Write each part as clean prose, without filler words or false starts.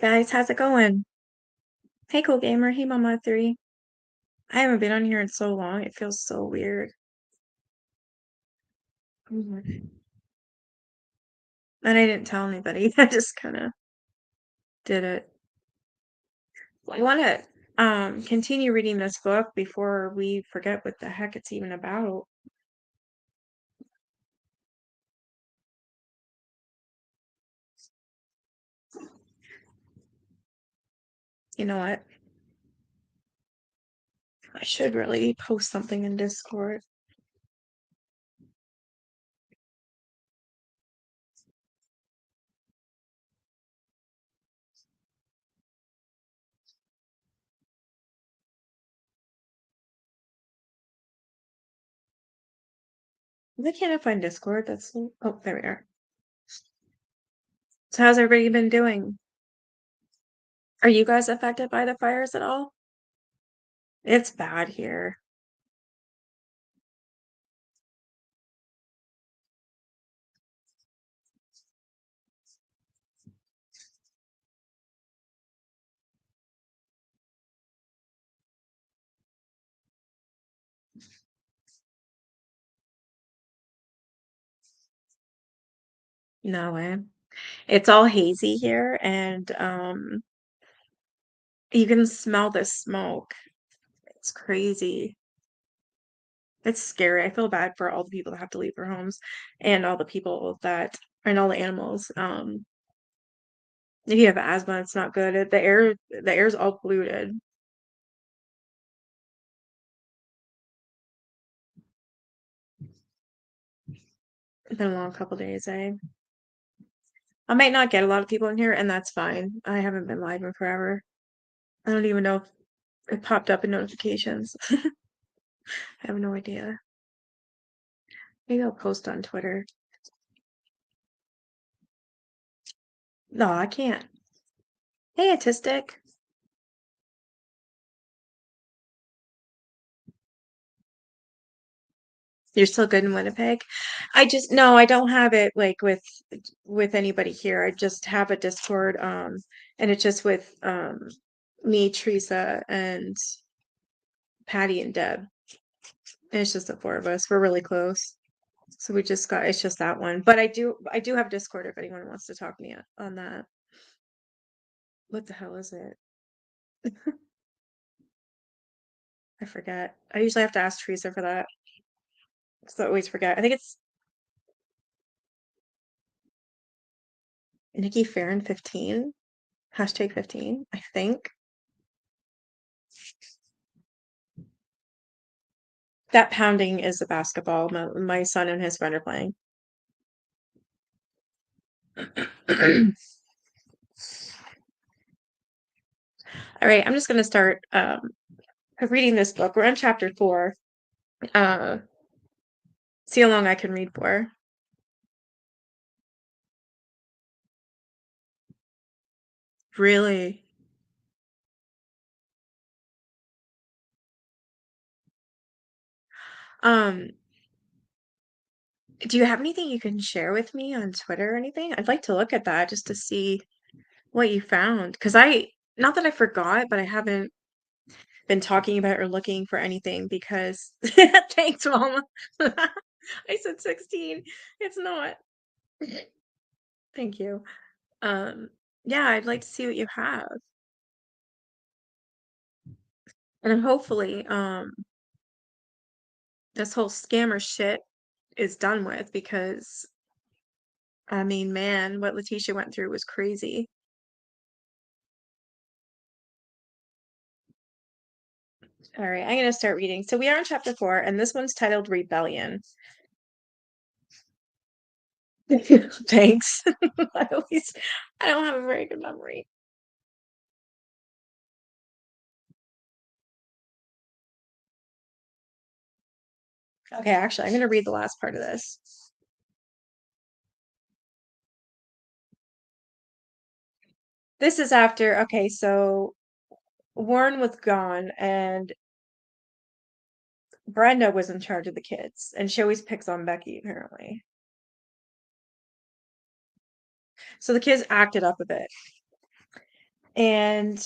Guys, how's it going? Hey, cool gamer. Hey, Mama 3. I haven't been on here in so long. It feels so weird. Mhm. And I didn't tell anybody. I just kind of did it. I want to continue reading this book before we forget what the heck it's even about. You know what? I should really post something in Discord. Why can't I find Discord? Oh, there we are. So how's everybody been doing? Are you guys affected by the fires at all? It's bad here. No way. It's all hazy here, and you can smell the smoke. It's crazy. It's scary. I feel bad for all the people that have to leave their homes and all the people and all the animals. If you have asthma, it's not good. The air's all polluted. It's been a long couple days, eh? I might not get a lot of people in here, and that's fine. I haven't been live in forever. I don't even know if it popped up in notifications. I have no idea. Maybe I'll post on Twitter. No, I can't. Hey, Autistic. You're still good in Winnipeg? No, I don't have it like with anybody here. I just have a Discord, and it's just with me, Teresa, and Patty and Deb. And it's just the four of us. We're really close. So it's just that one. But I do have Discord if anyone wants to talk to me on that. What the hell is it? I forget. I usually have to ask Teresa for that. So I always forget. I think it's Nikki Farron 15. Hashtag 15, I think. That pounding is the basketball my son and his friend are playing. All right, I'm just going to start reading this book. We're on chapter 4. See how long I can read for. Really? Um, do you have anything you can share with me on Twitter or anything? I'd like to look at that just to see what you found. Because not that I forgot, but I haven't been talking about or looking for anything because thanks, Mama. I said 16. It's not. Thank you. Um, yeah, I'd like to see what you have. And then hopefully, this whole scammer shit is done with because I mean, man, what Letitia went through was crazy. All right, I'm gonna start reading. So we are on chapter 4, and this one's titled Rebellion. Thanks. I don't have a very good memory. Okay, actually, I'm gonna read the last part of this. This is after, okay, so Warren was gone and Brenda was in charge of the kids, and she always picks on Becky, apparently. So the kids acted up a bit. And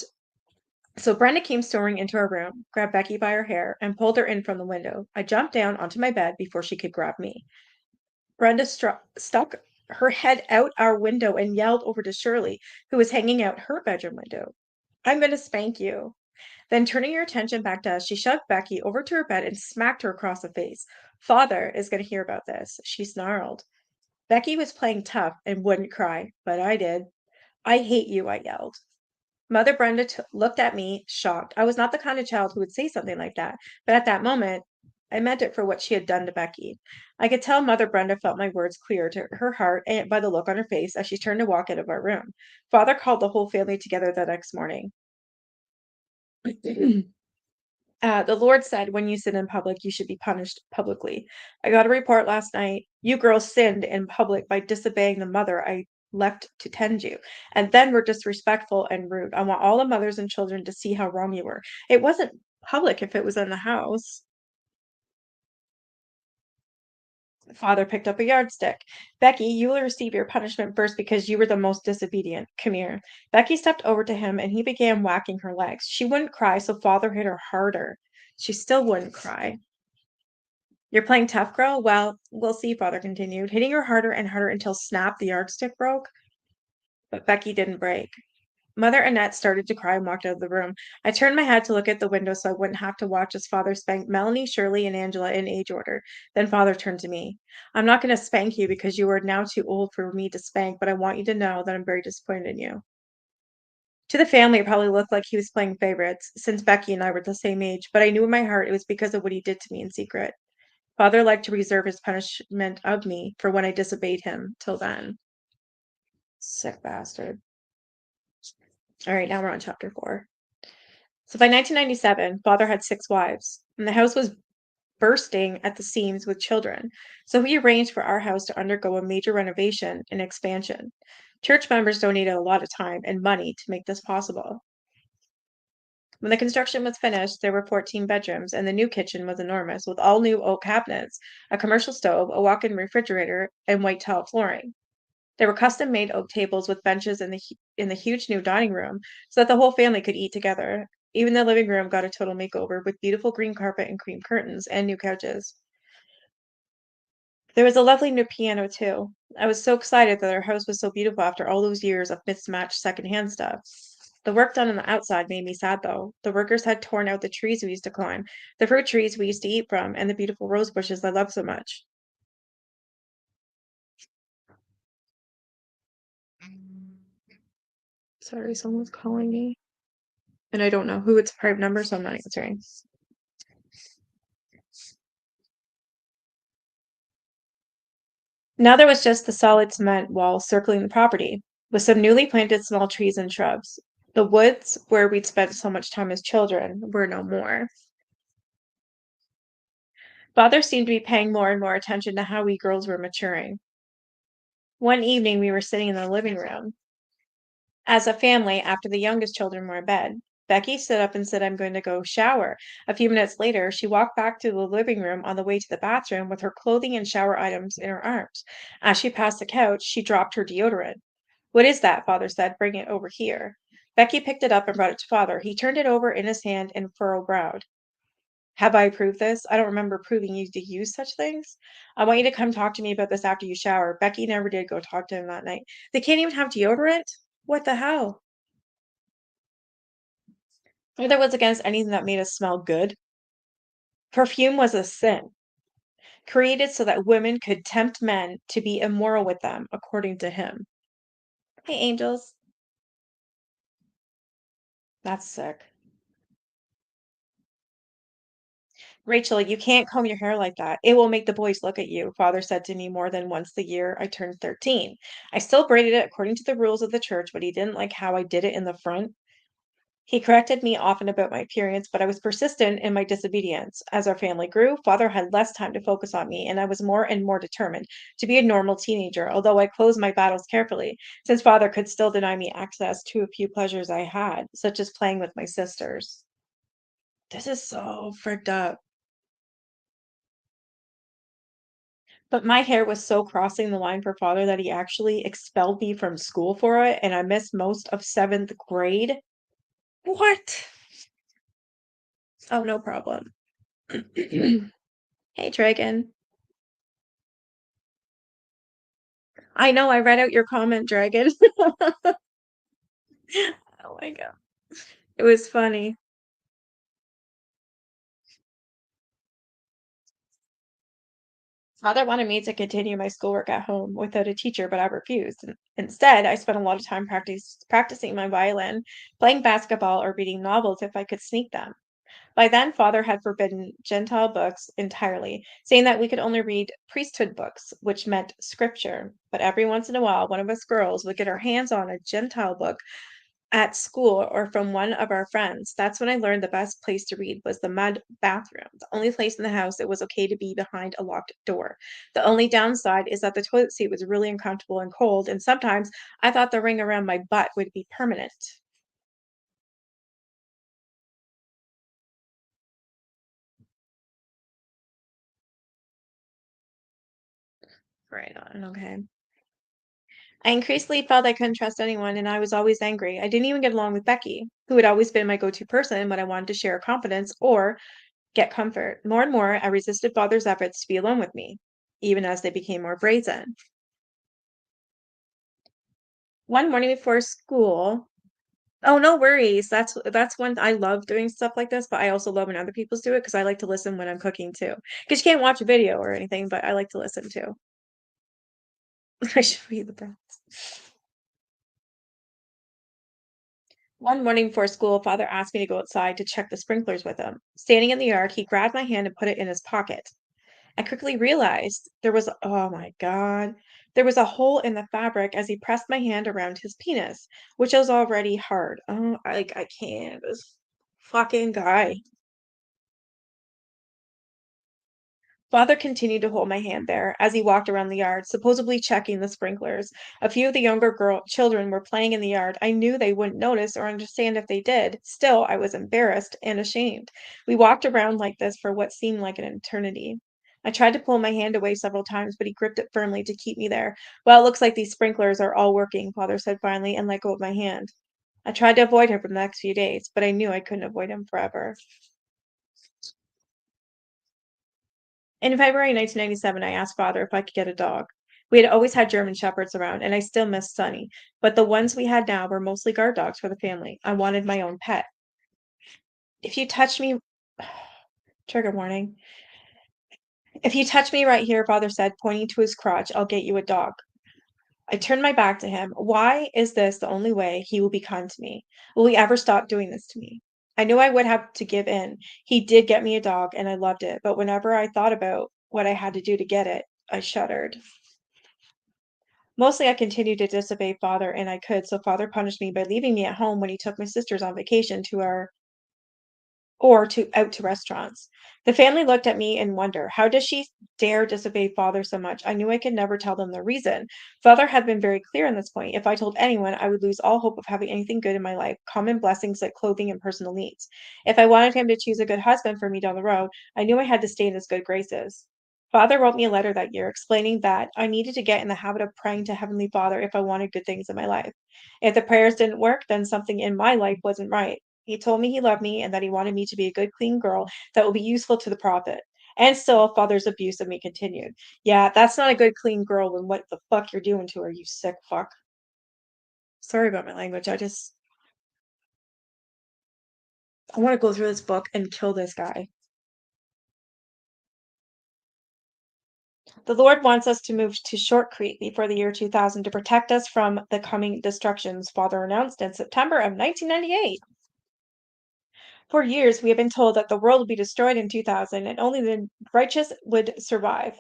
so Brenda came storming into our room, grabbed Becky by her hair, and pulled her in from the window. I jumped down onto my bed before she could grab me. Brenda stuck her head out our window and yelled over to Shirley, who was hanging out her bedroom window. I'm going to spank you. Then, turning her attention back to us, she shoved Becky over to her bed and smacked her across the face. Father is going to hear about this, she snarled. Becky was playing tough and wouldn't cry, but I did. I hate you, I yelled. Mother Brenda looked at me, shocked. I was not the kind of child who would say something like that, but at that moment, I meant it for what she had done to Becky. I could tell Mother Brenda felt my words clear to her heart and by the look on her face as she turned to walk out of our room. Father called the whole family together the next morning. The Lord said, when you sin in public, you should be punished publicly. I got a report last night. You girls sinned in public by disobeying the mother I left to tend you, and then were disrespectful and rude. I want all the mothers and children to see how wrong you were. It wasn't public if it was in the house. Father picked up a yardstick. Becky, you will receive your punishment first because you were the most disobedient. Come here. Becky stepped over to him and he began whacking her legs. She wouldn't cry, so Father hit her harder. She still wouldn't cry. You're playing tough, girl? Well, we'll see, Father continued, hitting her harder and harder until snap, the yardstick broke. But Becky didn't break. Mother Annette started to cry and walked out of the room. I turned my head to look at the window so I wouldn't have to watch as Father spanked Melanie, Shirley, and Angela in age order. Then Father turned to me. I'm not going to spank you because you are now too old for me to spank, but I want you to know that I'm very disappointed in you. To the family, it probably looked like he was playing favorites, since Becky and I were the same age, but I knew in my heart it was because of what he did to me in secret. Father liked to reserve his punishment of me for when I disobeyed him till then. Sick bastard. All right, now we're on chapter 4. So by 1997, Father had 6 wives, and the house was bursting at the seams with children. So he arranged for our house to undergo a major renovation and expansion. Church members donated a lot of time and money to make this possible. When the construction was finished, there were 14 bedrooms, and the new kitchen was enormous, with all new oak cabinets, a commercial stove, a walk-in refrigerator, and white tile flooring. There were custom-made oak tables with benches in the huge new dining room so that the whole family could eat together. Even the living room got a total makeover with beautiful green carpet and cream curtains and new couches. There was a lovely new piano too. I was so excited that our house was so beautiful after all those years of mismatched secondhand stuff. The work done on the outside made me sad though. The workers had torn out the trees we used to climb, the fruit trees we used to eat from, and the beautiful rose bushes I loved so much. Sorry, someone's calling me. And I don't know who, it's a private number, so I'm not answering. Now there was just the solid cement wall circling the property, with some newly planted small trees and shrubs. The woods, where we'd spent so much time as children, were no more. Father seemed to be paying more and more attention to how we girls were maturing. One evening we were sitting in the living room as a family after the youngest children were in bed. Becky stood up and said, I'm going to go shower. A few minutes later, she walked back to the living room on the way to the bathroom with her clothing and shower items in her arms. As she passed the couch, she dropped her deodorant. What is that? Father said. Bring it over here. Becky picked it up and brought it to Father. He turned it over in his hand and furrowed. Have I approved this? I don't remember approving you to use such things. I want you to come talk to me about this after you shower. Becky never did go talk to him that night. They can't even have deodorant? What the hell? Father was against anything that made us smell good. Perfume was a sin, created so that women could tempt men to be immoral with them, according to him. Hey, angels. That's sick. Rachel, you can't comb your hair like that. It will make the boys look at you, Father said to me more than once the year I turned 13. I still braided it according to the rules of the church, but he didn't like how I did it in the front. He corrected me often about my appearance, but I was persistent in my disobedience. As our family grew, Father had less time to focus on me, and I was more and more determined to be a normal teenager, although I closed my battles carefully, since Father could still deny me access to a few pleasures I had, such as playing with my sisters. This is so fricked up. But my hair was so crossing the line for father that he actually expelled me from school for it, and I missed most of 7th grade. What? Oh, no problem. Hey, Dragon. I know, I read out your comment, Dragon. Oh my god. It was funny. Father wanted me to continue my schoolwork at home without a teacher, but I refused. Instead, I spent a lot of time practicing my violin, playing basketball, or reading novels if I could sneak them. By then, father had forbidden Gentile books entirely, saying that we could only read priesthood books, which meant scripture. But every once in a while, one of us girls would get our hands on a Gentile book at school or from one of our friends. That's when I learned the best place to read was the mud bathroom, the only place in the house it was okay to be behind a locked door. The only downside is that the toilet seat was really uncomfortable and cold, and sometimes I thought the ring around my butt would be permanent. Right on, okay. I increasingly felt I couldn't trust anyone, and I was always angry. I didn't even get along with Becky, who had always been my go-to person when I wanted to share confidence or get comfort. More and more, I resisted father's efforts to be alone with me, even as they became more brazen. One morning before school, oh, no worries. That's when I love doing stuff like this, but I also love when other people do it because I like to listen when I'm cooking too. Because you can't watch a video or anything, but I like to listen too. I should read the prompts. One morning before school, father asked me to go outside to check the sprinklers with him. Standing in the yard, he grabbed my hand and put it in his pocket. I quickly realized oh my God, there was a hole in the fabric as he pressed my hand around his penis, which was already hard. Oh, I can't. This fucking guy. Father continued to hold my hand there as he walked around the yard, supposedly checking the sprinklers. A few of the younger children were playing in the yard. I knew they wouldn't notice or understand if they did. Still, I was embarrassed and ashamed. We walked around like this for what seemed like an eternity. I tried to pull my hand away several times, but he gripped it firmly to keep me there. Well, it looks like these sprinklers are all working, Father said finally, and let go of my hand. I tried to avoid him for the next few days, but I knew I couldn't avoid him forever. In February 1997, I asked father if I could get a dog. We had always had German shepherds around, and I still missed Sunny, but the ones we had now were mostly guard dogs for the family. I wanted my own pet. If you touch me, trigger warning. If you touch me right here, father said, pointing to his crotch, I'll get you a dog. I turned my back to him. Why is this the only way he will be kind to me? Will he ever stop doing this to me? I knew I would have to give in. He did get me a dog, and I loved it, but whenever I thought about what I had to do to get it, I shuddered. Mostly I continued to disobey father, and I could, so father punished me by leaving me at home when he took my sisters on vacation to our or to out to restaurants. The family looked at me in wonder. How does she dare disobey father so much? I knew I could never tell them the reason. Father had been very clear on this point. If I told anyone, I would lose all hope of having anything good in my life, common blessings like clothing and personal needs. If I wanted him to choose a good husband for me down the road, I knew I had to stay in his good graces. Father wrote me a letter that year explaining that I needed to get in the habit of praying to Heavenly Father if I wanted good things in my life. If the prayers didn't work, then something in my life wasn't right. He told me he loved me and that he wanted me to be a good, clean girl that will be useful to the prophet. And still, father's abuse of me continued. Yeah, that's not a good, clean girl when what the fuck you're doing to her, you sick fuck. Sorry about my language. I want to go through this book and kill this guy. The Lord wants us to move to Short Creek before the year 2000 to protect us from the coming destructions, Father announced in September of 1998. For years, we have been told that the world will be destroyed in 2000 and only the righteous would survive.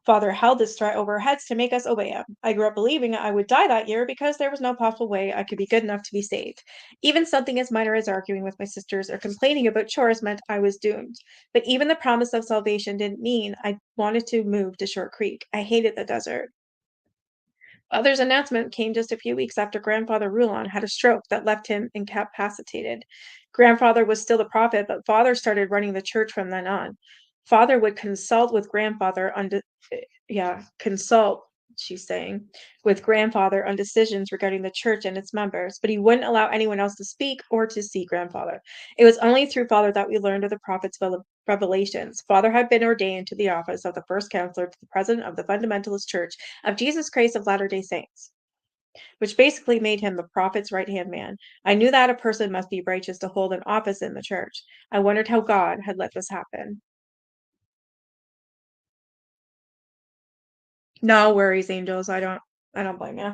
Father held this threat over our heads to make us obey him. I grew up believing I would die that year because there was no possible way I could be good enough to be saved. Even something as minor as arguing with my sisters or complaining about chores meant I was doomed. But even the promise of salvation didn't mean I wanted to move to Short Creek. I hated the desert. Father's announcement came just a few weeks after Grandfather Rulon had a stroke that left him incapacitated. Grandfather was still the prophet, but father started running the church from then on. Father would consult with grandfather on yeah, consult, she's saying, with grandfather on decisions regarding the church and its members, but he wouldn't allow anyone else to speak or to see grandfather. It was only through father that we learned of the prophet's revelations. Father had been ordained to the office of the first counselor to the president of the Fundamentalist Church of Jesus Christ of Latter-day Saints, which basically made him the prophet's right-hand man. I knew that a person must be righteous to hold an office in the church. I wondered how God had let this happen. No worries, angels. I don't blame you.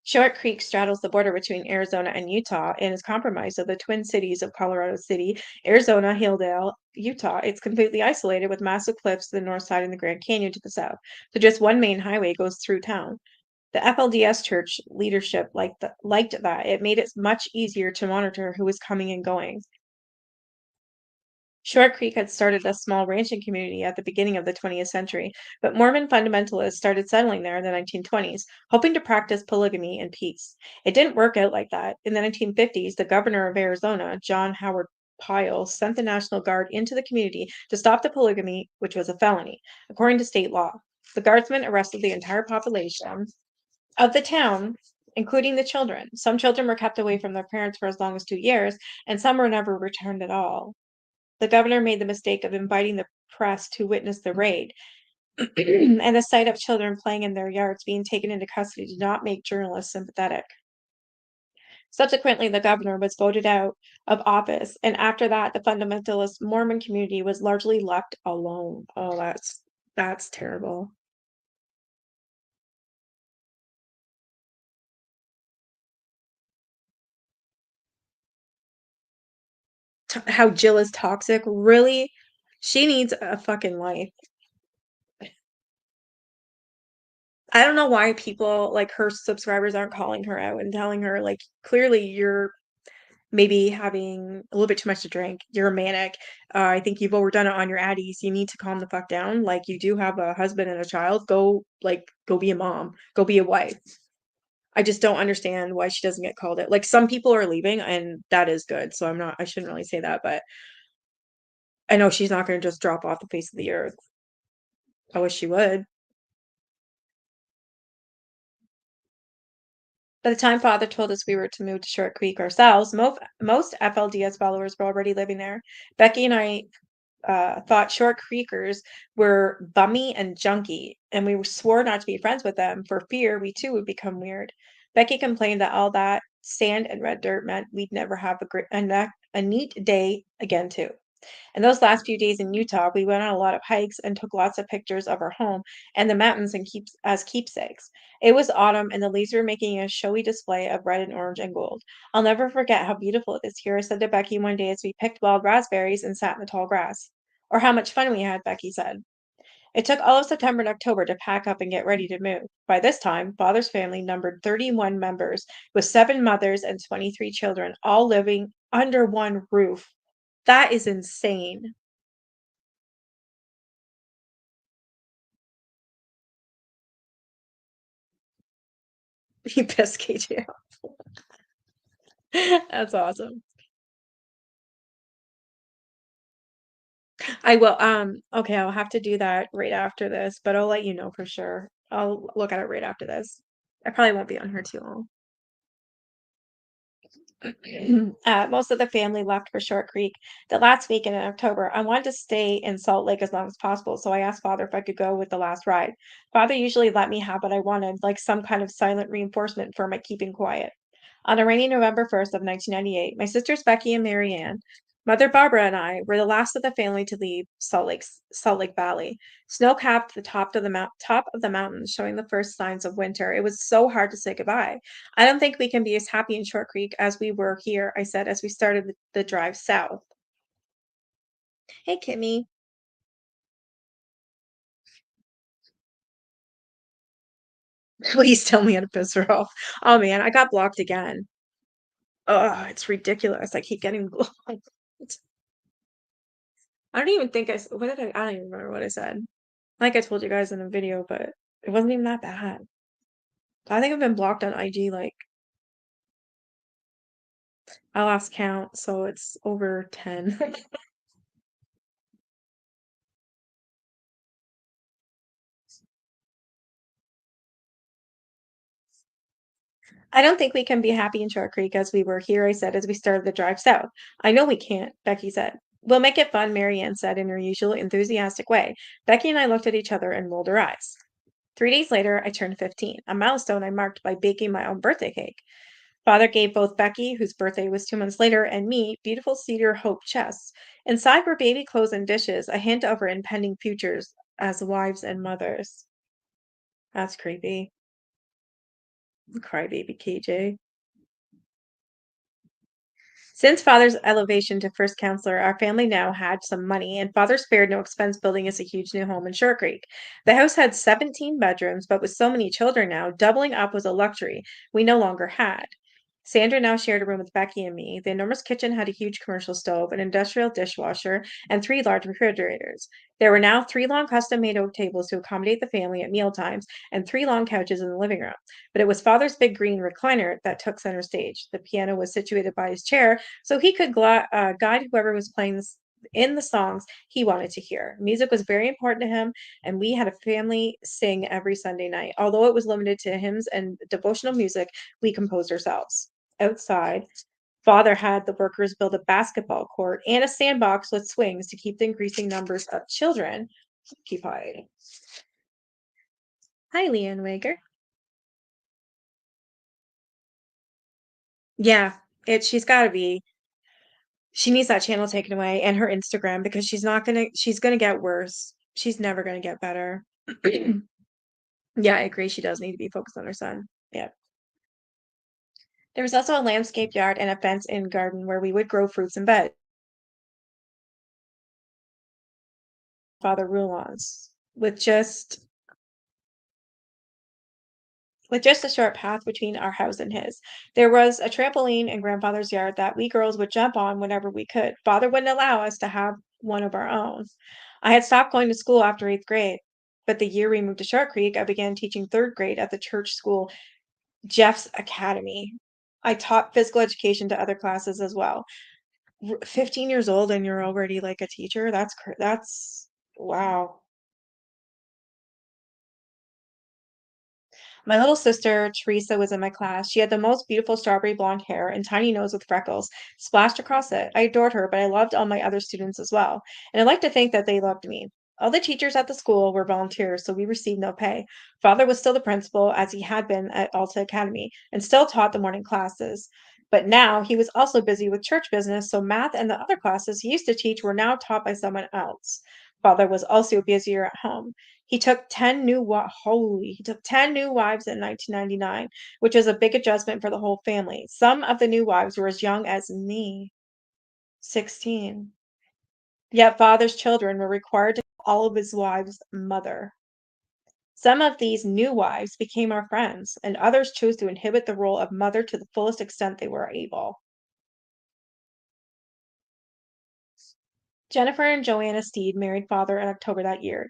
Short Creek straddles the border between Arizona and Utah and is comprised of the twin cities of Colorado City, Arizona, Hilldale, Utah. It's completely isolated with massive cliffs to the north side and the Grand Canyon to the south. So just one main highway goes through town. The FLDS church leadership liked that. It made it much easier to monitor who was coming and going. Short Creek had started a small ranching community at the beginning of the 20th century, but Mormon fundamentalists started settling there in the 1920s, hoping to practice polygamy and peace. It didn't work out like that. In the 1950s, the governor of Arizona, John Howard Pyle, sent the National Guard into the community to stop the polygamy, which was a felony, according to state law. The guardsmen arrested the entire population of the town, including the children. Some children were kept away from their parents for as long as 2 years, and some were never returned at all. The governor made the mistake of inviting the press to witness the raid, and the sight of children playing in their yards being taken into custody did not make journalists sympathetic. Subsequently, the governor was voted out of office, and after that, the fundamentalist Mormon community was largely left alone. Oh, that's terrible. How Jill is toxic. Really? She needs a fucking life. I don't know why people like her subscribers aren't calling her out and telling her, like, clearly you're maybe having a little bit too much to drink. You're manic. I think you've overdone it on your addies. You need to calm the fuck down. Like, you do have a husband and a child. Go be a mom. Go be a wife. I just don't understand why she doesn't get called it. Like, some people are leaving, and that is good. So I shouldn't really say that, but I know she's not going to just drop off the face of the earth. I wish she would. By the time Father told us we were to move to Short Creek ourselves, most FLDS followers were already living there. Becky and I thought Short Creekers were bummy and junky, and we swore not to be friends with them for fear we too would become weird. Becky complained that all that sand and red dirt meant we'd never have a neat day again, too. And those last few days in Utah, we went on a lot of hikes and took lots of pictures of our home and the mountains and as keepsakes. It was autumn, and the leaves were making a showy display of red and orange and gold. I'll never forget how beautiful it is here, I said to Becky one day as we picked wild raspberries and sat in the tall grass. Or how much fun we had, Becky said. It took all of September and October to pack up and get ready to move. By this time, Father's family numbered 31 members, with 7 mothers and 23 children, all living under one roof. That is insane. He pissed KJ off. That's awesome. I will, okay, I'll have to do that right after this, but I'll let you know for sure. I'll look at it right after this. I probably won't be on her too long. Most of the family left for Short Creek the last weekend in October. I wanted to stay in Salt Lake as long as possible, so I asked Father if I could go with the last ride. Father usually let me have what I wanted, like some kind of silent reinforcement for my keeping quiet. On a rainy November 1st of 1998, my sisters Becky and Mary Ann, Mother Barbara and I were the last of the family to leave Salt Lake Valley. Snow capped the top of the mountains, showing the first signs of winter. It was so hard to say goodbye. I don't think we can be as happy in Short Creek as we were here, I said as we started the drive south. Hey, Kimmy. Please tell me how to piss her off. Oh man, I got blocked again. Oh, it's ridiculous. I keep getting blocked. I don't even think what did I don't even remember what I said. Like I told you guys in a video, but it wasn't even that bad. I think I've been blocked on IG like I lost count, so it's over 10. I don't think we can be happy in Short Creek as we were here, I said as we started the drive south. I know we can't, Becky said. We'll make it fun, Marianne said in her usual enthusiastic way. Becky and I looked at each other and rolled our eyes. 3 days later, I turned 15, a milestone I marked by baking my own birthday cake. Father gave both Becky, whose birthday was 2 months later, and me beautiful cedar hope chests. Inside were baby clothes and dishes, a hint of our impending futures as wives and mothers. That's creepy. Crybaby KJ. Since father's elevation to first counselor, our family now had some money, and father spared no expense building us a huge new home in Shore Creek. The house had 17 bedrooms, but with so many children now, doubling up was a luxury we no longer had. Sandra now shared a room with Becky and me. The enormous kitchen had a huge commercial stove, an industrial dishwasher, and 3 large refrigerators. There were now 3 long custom made oak tables to accommodate the family at meal times, and 3 long couches in the living room. But it was father's big green recliner that took center stage. The piano was situated by his chair, so he could guide whoever was playing in the songs he wanted to hear. Music was very important to him, and we had a family sing every Sunday night. Although it was limited to hymns and devotional music, we composed ourselves. Outside, father had the workers build a basketball court and a sandbox with swings to keep the increasing numbers of children occupied. Hi, Leanne Wager. Yeah, she's got to be. She needs that channel taken away and her Instagram because she's gonna get worse. She's never gonna get better. Yeah, I agree. She does need to be focused on her son. Yeah. There was also a landscape yard and a fence in garden where we would grow fruits and veg. Father Roulons with just a short path between our house and his. There was a trampoline in grandfather's yard that we girls would jump on whenever we could. Father wouldn't allow us to have one of our own. I had stopped going to school after 8th grade, but the year we moved to Shark Creek, I began teaching 3rd grade at the church school, Jeff's Academy. I taught physical education to other classes as well. 15 years old and you're already like a teacher? That's wow. My little sister, Teresa, was in my class. She had the most beautiful strawberry blonde hair and tiny nose with freckles splashed across it. I adored her, but I loved all my other students as well. And I like to think that they loved me. All the teachers at the school were volunteers, so we received no pay. Father was still the principal, as he had been at Alta Academy, and still taught the morning classes. But now he was also busy with church business, so math and the other classes he used to teach were now taught by someone else. Father was also busier at home. He took 10 new wives in 1999, which was a big adjustment for the whole family. Some of the new wives were as young as me, 16. Yet father's children were required to call all of his wives mother. Some of these new wives became our friends, and others chose to inhibit the role of mother to the fullest extent they were able. Jennifer and Joanna Steed married father in October that year.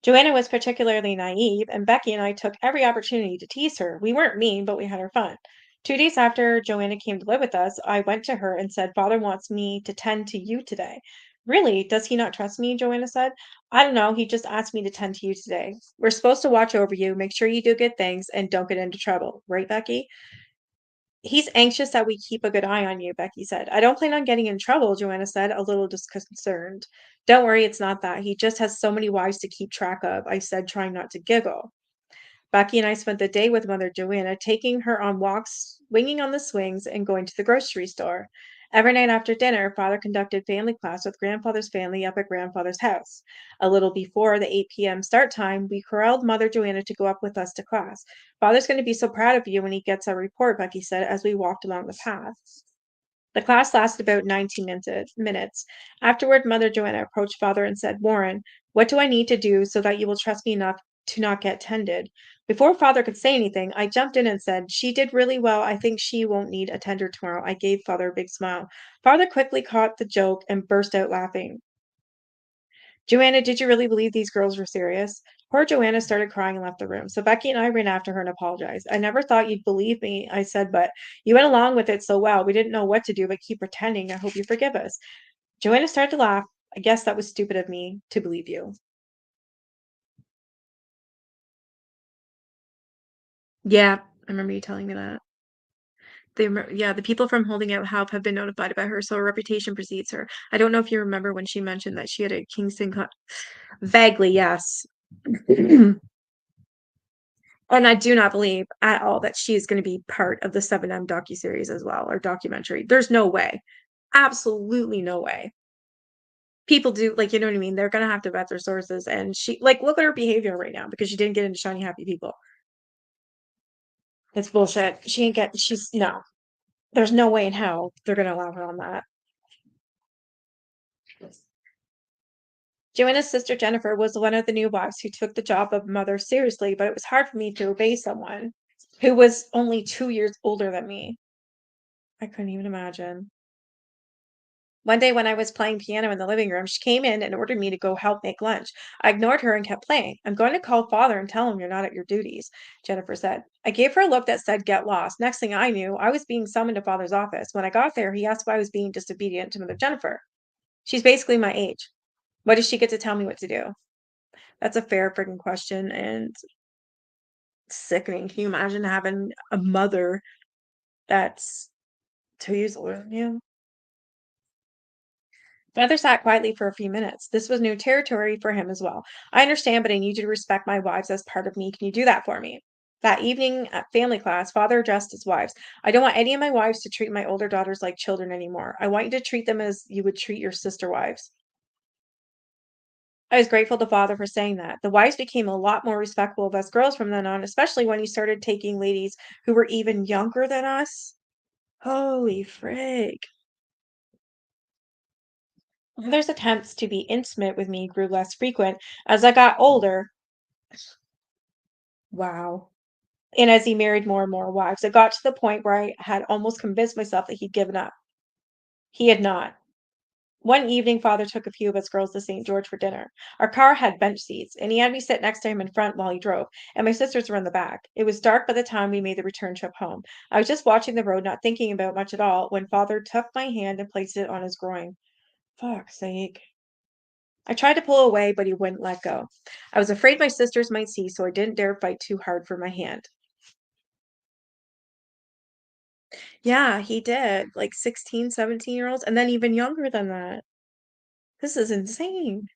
Joanna was particularly naive, and Becky and I took every opportunity to tease her. We weren't mean, but we had our fun. 2 days after Joanna came to live with us, I went to her and said, Father wants me to tend to you today. Really? Does he not trust me? Joanna said. I don't know. He just asked me to tend to you today. We're supposed to watch over you, make sure you do good things, and don't get into trouble. Right, Becky? He's anxious that we keep a good eye on you, Becky said. I don't plan on getting in trouble, Joanna said, a little disconcerted. Don't worry, it's not that. He just has so many wives to keep track of, I said, trying not to giggle. Becky and I spent the day with Mother Joanna, taking her on walks, swinging on the swings, and going to the grocery store. Every night after dinner, Father conducted family class with grandfather's family up at grandfather's house. A little before the 8 p.m. start time, we corralled Mother Joanna to go up with us to class. Father's going to be so proud of you when he gets our report, Becky said as we walked along the path. The class lasted about 19 minutes. Afterward, Mother Joanna approached Father and said, Warren, what do I need to do so that you will trust me enough to not get tended? Before Father could say anything, I jumped in and said, She did really well. I think she won't need a tender tomorrow. I gave Father a big smile. Father quickly caught the joke and burst out laughing. Joanna, did you really believe these girls were serious? Poor Joanna started crying and left the room. So Becky and I ran after her and apologized. I never thought you'd believe me, I said, but you went along with it so well. We didn't know what to do but keep pretending. I hope you forgive us. Joanna started to laugh. I guess that was stupid of me to believe you. Yeah, I remember you telling me that. Yeah, the people from Holding Out Help have been notified about her, so her reputation precedes her. I don't know if you remember when she mentioned that she had a Kingston. Vaguely, yes. And I do not believe at all that she is going to be part of the 7M docuseries as well, or documentary. There's no way. Absolutely no way. People do, like, you know what I mean? They're going to have to vet their sources. And she, like, look at her behavior right now because she didn't get into Shiny Happy People. It's bullshit. She ain't get, she's, no. There's no way in hell they're going to allow her on that. Joanna's sister Jennifer was one of the new wives who took the job of mother seriously, but it was hard for me to obey someone who was only 2 years older than me. I couldn't even imagine. One day when I was playing piano in the living room, she came in and ordered me to go help make lunch. I ignored her and kept playing. I'm going to call father and tell him you're not at your duties, Jennifer said. I gave her a look that said, get lost. Next thing I knew, I was being summoned to father's office. When I got there, he asked why I was being disobedient to Mother Jennifer. She's basically my age. What does she get to tell me what to do? That's a fair freaking question and sickening. Can you imagine having a mother that's 2 years older than you? Father sat quietly for a few minutes. This was new territory for him as well. I understand, but I need you to respect my wives as part of me. Can you do that for me? That evening at family class, Father addressed his wives. I don't want any of my wives to treat my older daughters like children anymore. I want you to treat them as you would treat your sister wives. I was grateful to Father for saying that. The wives became a lot more respectful of us girls from then on, especially when he started taking ladies who were even younger than us. Holy frig. Father's attempts to be intimate with me grew less frequent as I got older. Wow. And as he married more and more wives, it got to the point where I had almost convinced myself that he'd given up. He had not. One evening, Father took a few of us girls to St. George for dinner. Our car had bench seats, and he had me sit next to him in front while he drove, and my sisters were in the back. It was dark by the time we made the return trip home. I was just watching the road, not thinking about much at all, when Father took my hand and placed it on his groin. Fuck's sake. I tried to pull away, but he wouldn't let go. I was afraid my sisters might see, so I didn't dare fight too hard for my hand. Yeah, he did. Like 16, 17-year-olds, and then even younger than that. This is insane.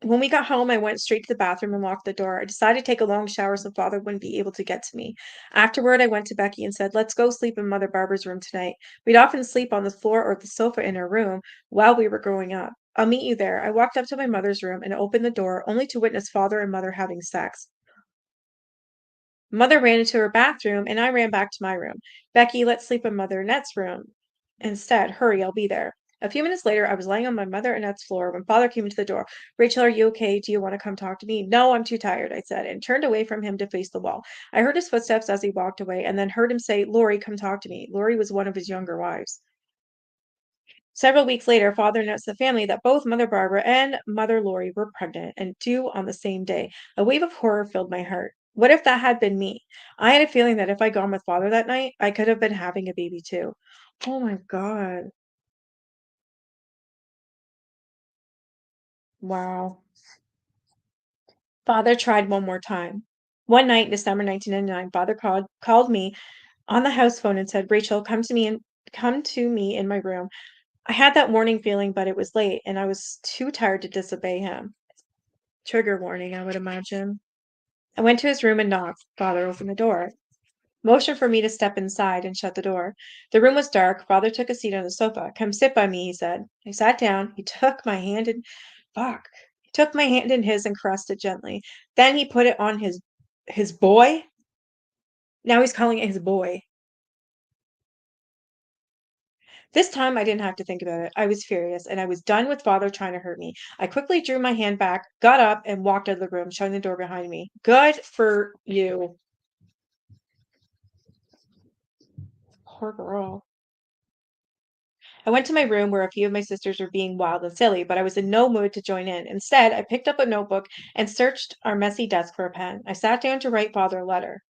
When we got home, I went straight to the bathroom and locked the door. I decided to take a long shower so father wouldn't be able to get to me. Afterward, I went to Becky and said, let's go sleep in Mother Barbara's room tonight. We'd often sleep on the floor or the sofa in her room while we were growing up. I'll meet you there. I walked up to my mother's room and opened the door only to witness father and mother having sex. Mother ran into her bathroom, and I ran back to my room. Becky, let's sleep in Mother Annette's room. Instead, hurry, I'll be there. A few minutes later, I was laying on my Mother Annette's floor when Father came into the door. Rachel, are you okay? Do you want to come talk to me? No, I'm too tired, I said, and turned away from him to face the wall. I heard his footsteps as he walked away, and then heard him say, Lori, come talk to me. Lori was one of his younger wives. Several weeks later, Father announced to the family that both Mother Barbara and Mother Lori were pregnant and due on the same day. A wave of horror filled my heart. What if that had been me? I had a feeling that if I'd gone with Father that night, I could have been having a baby too. Oh my God. Wow. Father tried one more time. One night in December 1999, Father called me on the house phone and said, Rachel, come to me in my room. I had that warning feeling, but it was late and I was too tired to disobey him. Trigger warning, I would imagine. I went to his room and knocked. Father opened the door, motioned for me to step inside, and shut the door. The room was dark. Father took a seat on the sofa. Come sit by me, he said. I sat down. He took my hand and fuck. He took my hand in his and caressed it gently. Then he put it on his boy. Now he's calling it his boy. This time I didn't have to think about it. I was furious, and I was done with Father trying to hurt me. I quickly drew my hand back, got up, and walked out of the room, shutting the door behind me. Good for you. Poor girl. I went to my room where a few of my sisters were being wild and silly, but I was in no mood to join in. Instead, I picked up a notebook and searched our messy desk for a pen. I sat down to write Father a letter.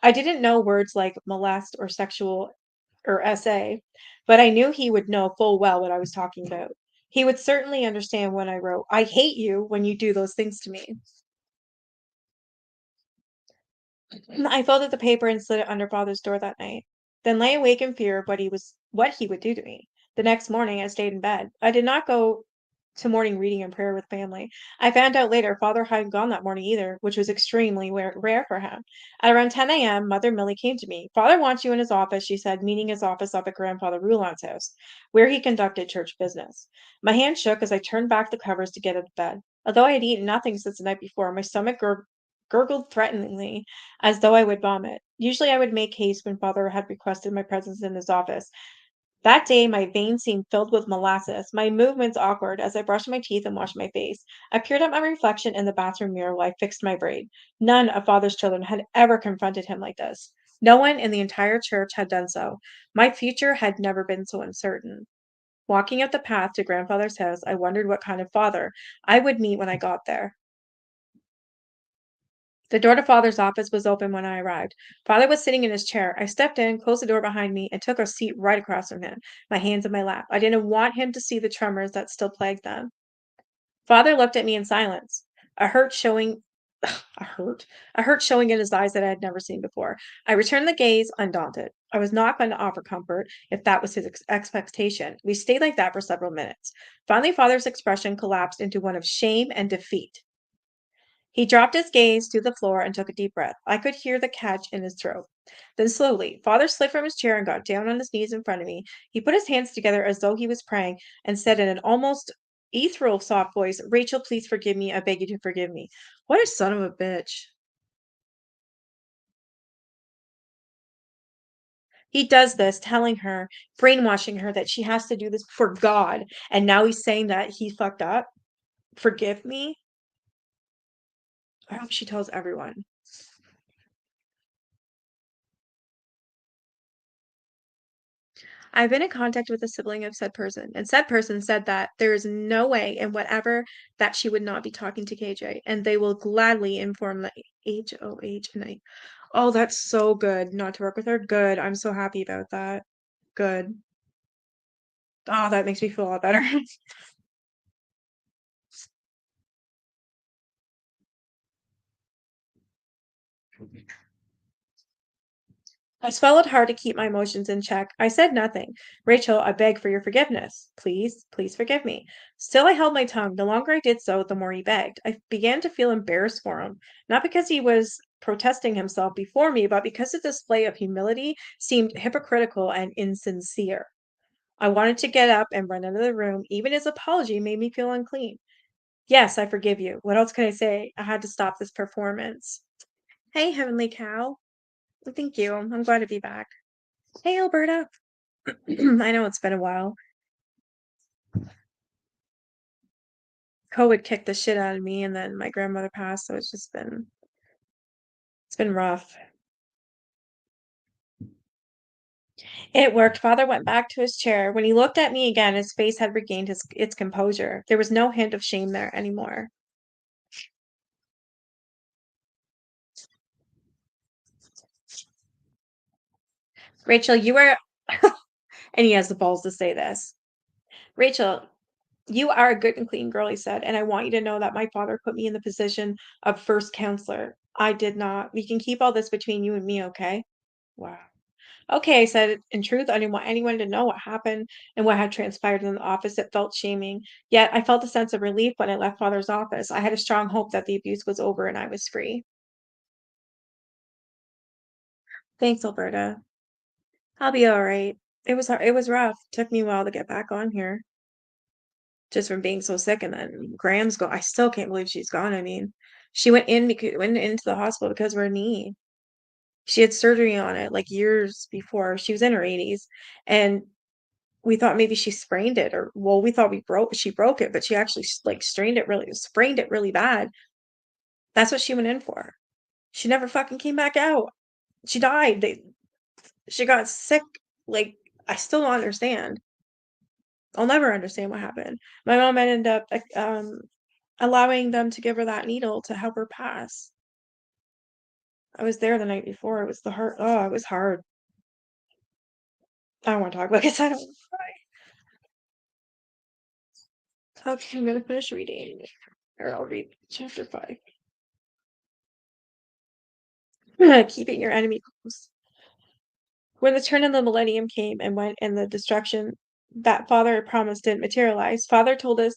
I didn't know words like molest or sexual or SA, but I knew he would know full well what I was talking about. He would certainly understand when I wrote, I hate you when you do those things to me. I folded the paper and slid it under Father's door that night, then lay awake in fear of what he would do to me. The next morning I stayed in bed. I did not go to morning reading and prayer with family. I found out later Father hadn't gone that morning either, which was extremely rare for him. At around 10 a.m., Mother Millie came to me. Father wants you in his office, she said, meaning his office up at Grandfather Rouland's house, where he conducted church business. My hand shook as I turned back the covers to get out of bed. Although I had eaten nothing since the night before, my stomach gurgled threateningly as though I would vomit. Usually I would make haste when Father had requested my presence in his office. That day, my veins seemed filled with molasses, my movements awkward as I brushed my teeth and washed my face. I peered at my reflection in the bathroom mirror while I fixed my braid. None of Father's children had ever confronted him like this. No one in the entire church had done so. My future had never been so uncertain. Walking up the path to Grandfather's house, I wondered what kind of father I would meet when I got there. The door to Father's office was open when I arrived. Father was sitting in his chair. I stepped in, closed the door behind me, and took a seat right across from him, my hands in my lap. I didn't want him to see the tremors that still plagued them. Father looked at me in silence, a hurt showing a hurt, a hurt showing in his eyes that I had never seen before. I returned the gaze undaunted. I was not going to offer comfort if that was his expectation. We stayed like that for several minutes. Finally, Father's expression collapsed into one of shame and defeat. He dropped his gaze to the floor and took a deep breath. I could hear the catch in his throat. Then slowly, Father slid from his chair and got down on his knees in front of me. He put his hands together as though he was praying and said in an almost ethereal soft voice, Rachel, please forgive me. I beg you to forgive me. What a son of a bitch. He does this, telling her, brainwashing her that she has to do this for God. And now he's saying that he fucked up. Forgive me. I hope she tells everyone. I've been in contact with a sibling of said person, and said person said that there is no way in whatever that she would not be talking to KJ, and they will gladly inform the HOH. And oh, that's so good not to work with her. Good. I'm so happy about that. Good. Oh, that makes me feel a lot better. I swallowed hard to keep my emotions in check. I said nothing. Rachel, I beg for your forgiveness. Please, please forgive me. Still, I held my tongue. The longer I did so, the more he begged. I began to feel embarrassed for him, not because he was protesting himself before me, but because the display of humility seemed hypocritical and insincere. I wanted to get up and run out of the room. Even his apology made me feel unclean. Yes, I forgive you. What else could I say? I had to stop this performance. Hey, Heavenly Cow. Thank you. I'm glad to be back. Hey, Alberta. I know it's been a while. COVID kicked the shit out of me, and then my grandmother passed, so it's been rough. It worked. Father went back to his chair. When he looked at me again, his face had regained its composure. There was no hint of shame there anymore. Rachel, you are and he has the balls to say this. Rachel, you are a good and clean girl, he said, and I want you to know that my father put me in the position of first counselor. I did not. We can keep all this between you and me, okay? Wow. Okay, I said, in truth, I didn't want anyone to know what happened and what had transpired in the office. It felt shaming. Yet I felt a sense of relief when I left Father's office. I had a strong hope that the abuse was over and I was free. Thanks, Alberta. I'll be all right. It was rough. Took me a while to get back on here, just from being so sick. And then Graham's go. I still can't believe she's gone. I mean, she went into the hospital because of her knee. She had surgery on it like years before. She was in her 80s, and we thought maybe she sprained it, or well, we thought she broke it, but she actually like sprained it really bad. That's what she went in for. She never fucking came back out. She died. She got sick. Like, I still don't understand. I'll never understand what happened. My mom ended up, allowing them to give her that needle to help her pass. I was there the night before. It was the hard it was hard. I don't wanna talk about it 'cause I don't wanna cry. Okay, I'm gonna finish reading, or I'll read chapter 5. Keeping your enemy close. When the turn of the millennium came and went and the destruction that Father had promised didn't materialize, Father told us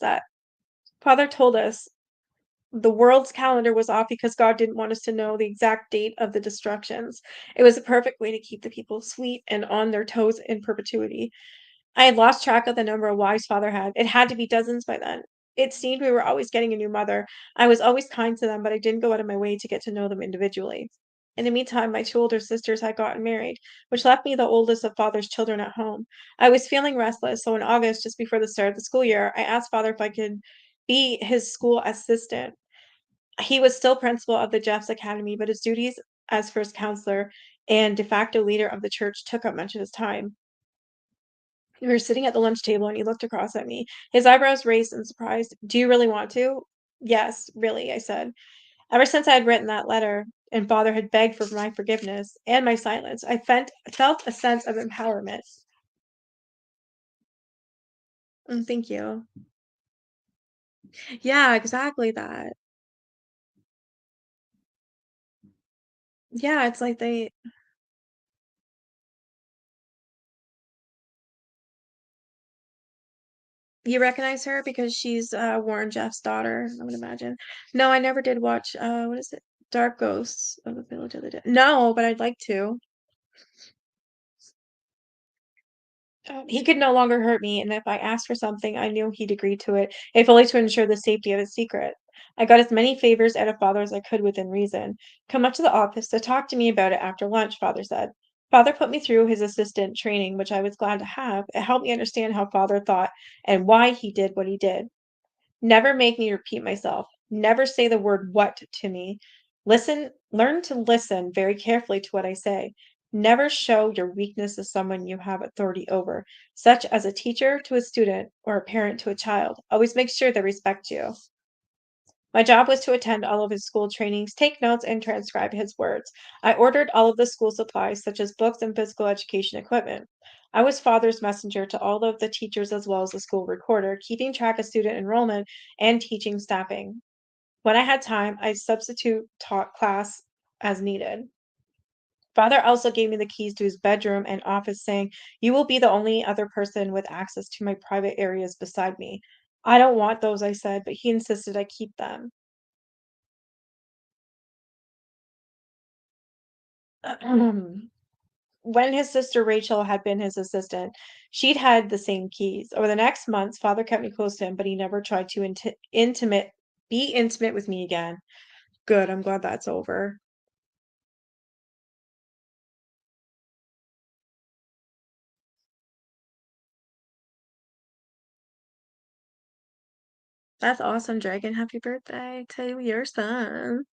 the world's calendar was off because God didn't want us to know the exact date of the destructions. It was a perfect way to keep the people sweet and on their toes in perpetuity. I had lost track of the number of wives Father had. It had to be dozens by then. It seemed we were always getting a new mother. I was always kind to them, but I didn't go out of my way to get to know them individually. In the meantime, my two older sisters had gotten married, which left me the oldest of Father's children at home. I was feeling restless, so in August, just before the start of the school year, I asked Father if I could be his school assistant. He was still principal of the Jeffs Academy, but his duties as first counselor and de facto leader of the church took up much of his time. We were sitting at the lunch table and he looked across at me. His eyebrows raised in surprise. Do you really want to? Yes, really, I said. Ever since I had written that letter and Father had begged for my forgiveness and my silence, I felt a sense of empowerment. Thank you. Yeah, exactly that. Yeah, it's like you recognize her because she's, Warren Jeffs' daughter, I would imagine. No, I never did watch, what is it? Dark Ghosts of the Village of the Dead. No, but I'd like to. He could no longer hurt me, and if I asked for something, I knew he'd agree to it, if only to ensure the safety of his secret. I got as many favors out of Father as I could within reason. Come up to the office to talk to me about it after lunch, Father said. Father put me through his assistant training, which I was glad to have. It helped me understand how Father thought and why he did what he did. Never make me repeat myself. Never say the word what to me. Learn to listen very carefully to what I say. Never show your weakness to someone you have authority over, such as a teacher to a student or a parent to a child. Always make sure they respect you. My job was to attend all of his school trainings, take notes, and transcribe his words. I ordered all of the school supplies, such as books and physical education equipment. I was Father's messenger to all of the teachers as well as the school recorder, keeping track of student enrollment and teaching staffing. When I had time, I substitute taught class as needed. Father also gave me the keys to his bedroom and office, saying, "You will be the only other person with access to my private areas beside me." I don't want those, I said, but he insisted I keep them. When his sister Rachel had been his assistant, she'd had the same keys. Over the next months, Father kept me close to him, but he never tried to be intimate with me again. Good, I'm glad that's over. That's awesome, Dragon. Happy birthday to your son.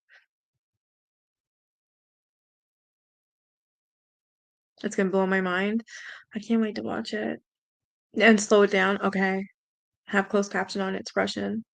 It's gonna blow my mind. I can't wait to watch it. And slow it down. Okay. Have closed caption on. It's Russian.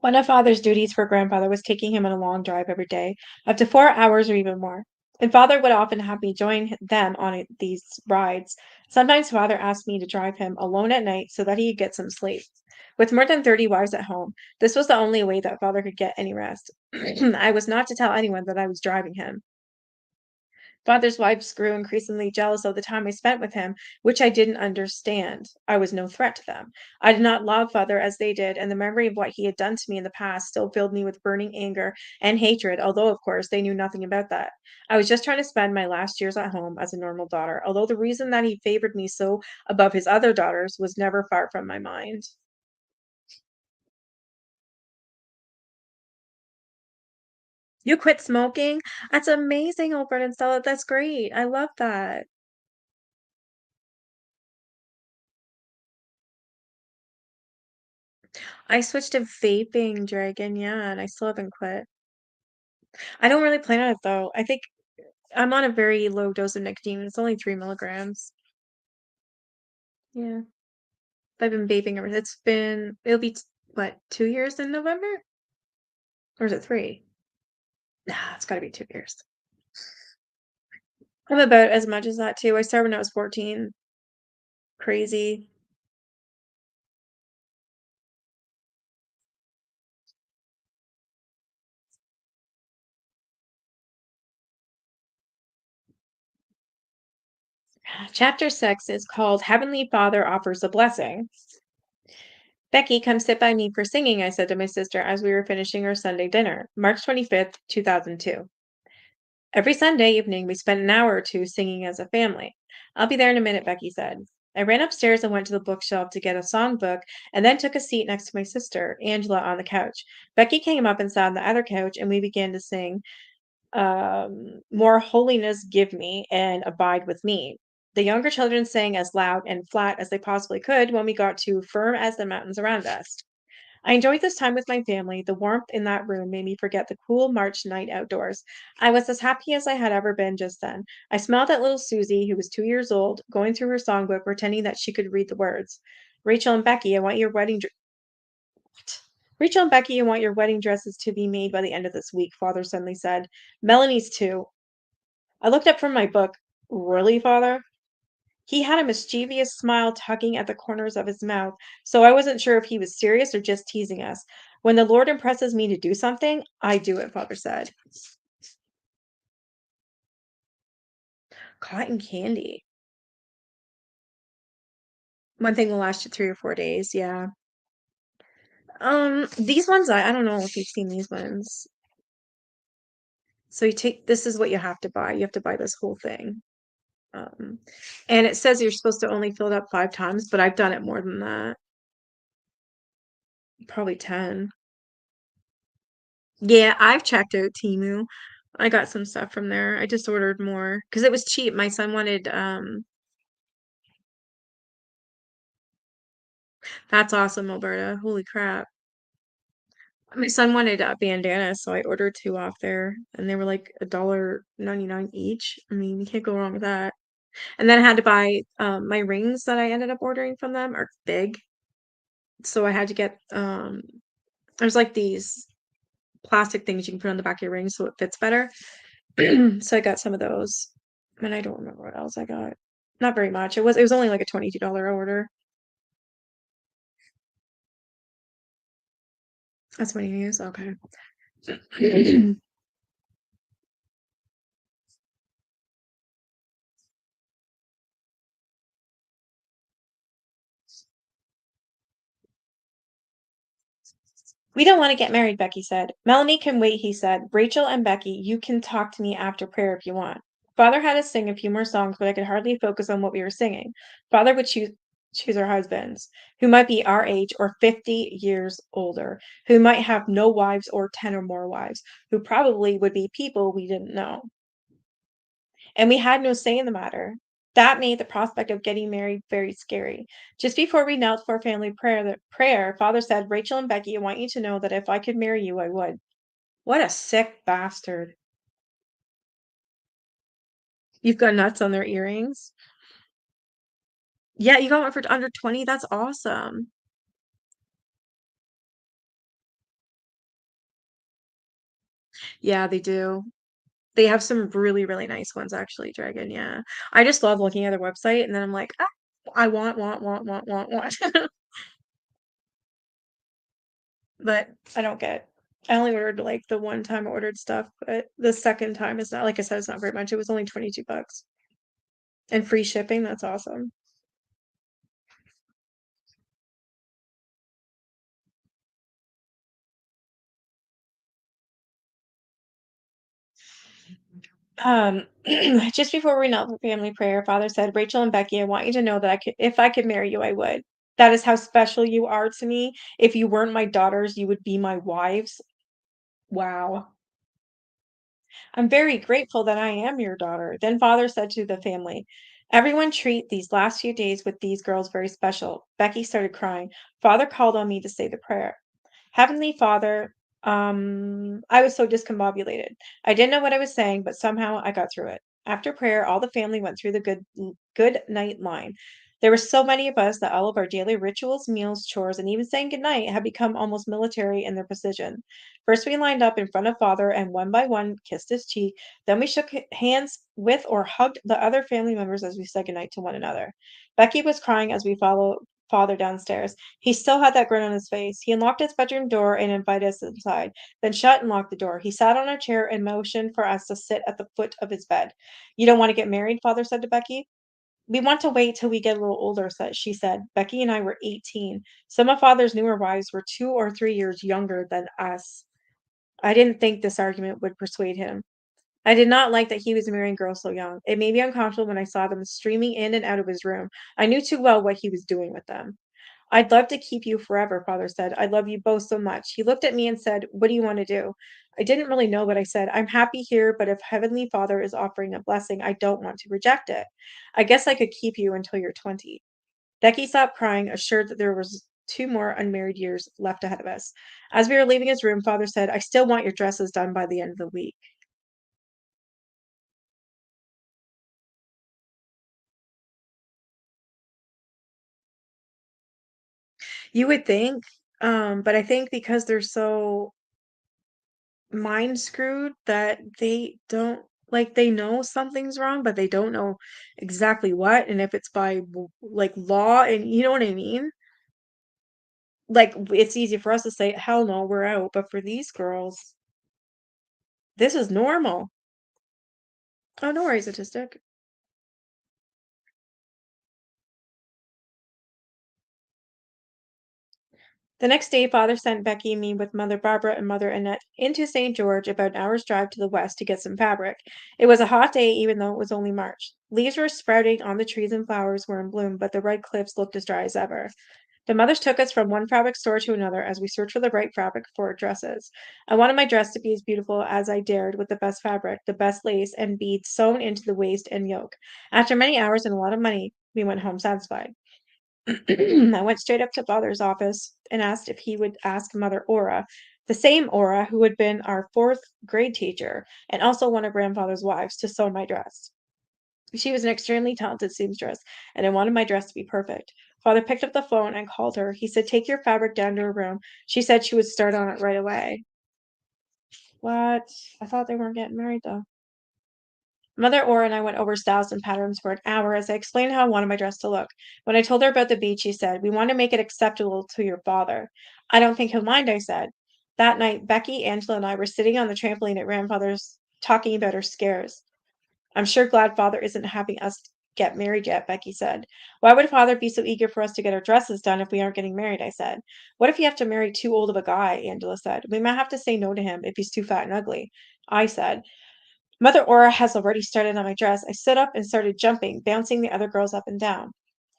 One of Father's duties for Grandfather was taking him on a long drive every day, up to 4 hours or even more. And Father would often have me join them on these rides. Sometimes Father asked me to drive him alone at night so that he could get some sleep. With more than 30 wives at home, this was the only way that Father could get any rest. I was not to tell anyone that I was driving him. Father's wives grew increasingly jealous of the time I spent with him, which I didn't understand. I was no threat to them. I did not love Father as they did, and the memory of what he had done to me in the past still filled me with burning anger and hatred, although, of course, they knew nothing about that. I was just trying to spend my last years at home as a normal daughter, although the reason that he favored me so above his other daughters was never far from my mind. You quit smoking? That's amazing, Oprah and Stella. That's great. I love that. I switched to vaping, Dragon, yeah, and I still haven't quit. I don't really plan on it though. I think I'm on a very low dose of nicotine. It's only 3 milligrams. Yeah. I've been vaping ever it'll be what, 2 years in November? Or is it 3? Nah, it's gotta be 2 years. I'm about as much as that too. I started when I was 14. Crazy. Chapter 6 is called Heavenly Father Offers a Blessing. Becky, come sit by me for singing, I said to my sister as we were finishing our Sunday dinner. March 25th, 2002. Every Sunday evening, we spent an hour or two singing as a family. I'll be there in a minute, Becky said. I ran upstairs and went to the bookshelf to get a songbook and then took a seat next to my sister, Angela, on the couch. Becky came up and sat on the other couch, and we began to sing More Holiness Give Me and Abide with Me. The younger children sang as loud and flat as they possibly could when we got to Firm as the Mountains Around Us. I enjoyed this time with my family. The warmth in that room made me forget the cool March night outdoors. I was as happy as I had ever been just then. I smiled at little Susie, who was 2 years old, going through her songbook, pretending that she could read the words. Rachel and Becky, I want your wedding dr- Rachel and Becky, I want your wedding dresses to be made by the end of this week, Father suddenly said. Melanie's too. I looked up from my book. Really, Father? He had a mischievous smile tugging at the corners of his mouth, so I wasn't sure if he was serious or just teasing us. When the Lord impresses me to do something, I do it, Father said. Cotton candy. One thing will last you 3 or 4 days, yeah. These ones, I don't know if you've seen these ones. So this is what you have to buy. You have to buy this whole thing. Um, and it says you're supposed to only fill it up 5 times, but I've done it more than that. Probably 10. Yeah, I've checked out Temu. I got some stuff from there. I just ordered more because it was cheap. My son wanted that's awesome, Alberta. Holy crap. My son wanted bandanas, so I ordered two off there and they were like $1.99 each. I mean, you can't go wrong with that. And then I had to buy my rings that I ended up ordering from them are big. So I had to get there's like these plastic things you can put on the back of your ring so it fits better. So I got some of those, and I don't remember what else I got. Not very much. It was only like a $22 order. That's what you use. Okay. We don't want to get married, Becky said. Melanie can wait, he said. Rachel and Becky, you can talk to me after prayer if you want. Father had us sing a few more songs, but I could hardly focus on what we were singing. Father would choose our husbands, who might be our age or 50 years older, who might have no wives or 10 or more wives, who probably would be people we didn't know. And we had no say in the matter. That made the prospect of getting married very scary. Just before we knelt for family prayer, Father said, Rachel and Becky, I want you to know that if I could marry you, I would. What a sick bastard. You've got nuts on their earrings. Yeah, you got one for under 20. That's awesome. Yeah, they do. They have some really, really nice ones, actually, Dragon. Yeah. I just love looking at their website and then I'm like, I want. But I don't get I only ordered like the one time I ordered stuff, but the second time is not like I said, it's not very much. It was only 22 bucks. And free shipping, that's awesome. Just before we knelt for family prayer, Father said, Rachel and Becky, I want you to know that if I could marry you, I would. That is how special you are to me. If you weren't my daughters, you would be my wives. Wow. I'm very grateful that I am your daughter. Then Father said to the family, everyone treat these last few days with these girls very special. Becky started crying. Father called on me to say the prayer. Heavenly Father, I was so discombobulated. I didn't know what I was saying, but somehow I got through it. After prayer, all the family went through the good night line. There were so many of us that all of our daily rituals, meals, chores, and even saying good night had become almost military in their precision. First, we lined up in front of Father and one by one kissed his cheek. Then we shook hands with or hugged the other family members as we said goodnight to one another. Becky was crying as we followed Father downstairs. He still had that grin on his face. He unlocked his bedroom door and invited us inside, then shut and locked the door. He sat on a chair and motioned for us to sit at the foot of his bed. You don't want to get married, Father said to Becky. We want to wait till we get a little older, she said. Becky and I were 18. Some of Father's newer wives were 2 or 3 years younger than us. I didn't think this argument would persuade him. I did not like that he was marrying girls so young. It made me uncomfortable when I saw them streaming in and out of his room. I knew too well what he was doing with them. I'd love to keep you forever, Father said. I love you both so much. He looked at me and said, What do you want to do? I didn't really know what I said. I'm happy here, but if Heavenly Father is offering a blessing, I don't want to reject it. I guess I could keep you until you're 20. Becky stopped crying, assured that there was 2 more unmarried years left ahead of us. As we were leaving his room, Father said, I still want your dresses done by the end of the week. You would think, but I think because they're so mind screwed that they don't like they know something's wrong, but they don't know exactly what and if it's by like law and you know what I mean? Like it's easy for us to say, hell no, we're out. But for these girls, this is normal. Oh, no worries, autistic. The next day, father sent Becky and me with Mother Barbara and Mother Annette into St. George, about an hour's drive to the west, to get some fabric. It was a hot day, even though it was only March. Leaves were sprouting on the trees and flowers were in bloom, but the red cliffs looked as dry as ever. The mothers took us from one fabric store to another as we searched for the right fabric for our dresses. I wanted my dress to be as beautiful as I dared, with the best fabric, the best lace and beads sewn into the waist and yoke. After many hours and a lot of money, we went home satisfied. I went straight up to father's office and asked if he would ask Mother Aura, the same Aura who had been our fourth grade teacher and also one of grandfather's wives, to sew my dress. She was an extremely talented seamstress, and I wanted my dress to be perfect. Father picked up the phone and called her. He said, Take your fabric down to her room. She said she would start on it right away. What? I thought they weren't getting married though. Mother Ora and I went over styles and patterns for an hour as I explained how I wanted my dress to look. When I told her about the beach, she said, We want to make it acceptable to your father. I don't think he'll mind, I said. That night, Becky, Angela, and I were sitting on the trampoline at grandfather's talking about our scares. I'm sure glad father isn't having us get married yet, Becky said. Why would father be so eager for us to get our dresses done if we aren't getting married? I said. What if you have to marry too old of a guy? Angela said. We might have to say no to him if he's too fat and ugly. I said. Mother Aura has already started on my dress. I stood up and started jumping, bouncing the other girls up and down.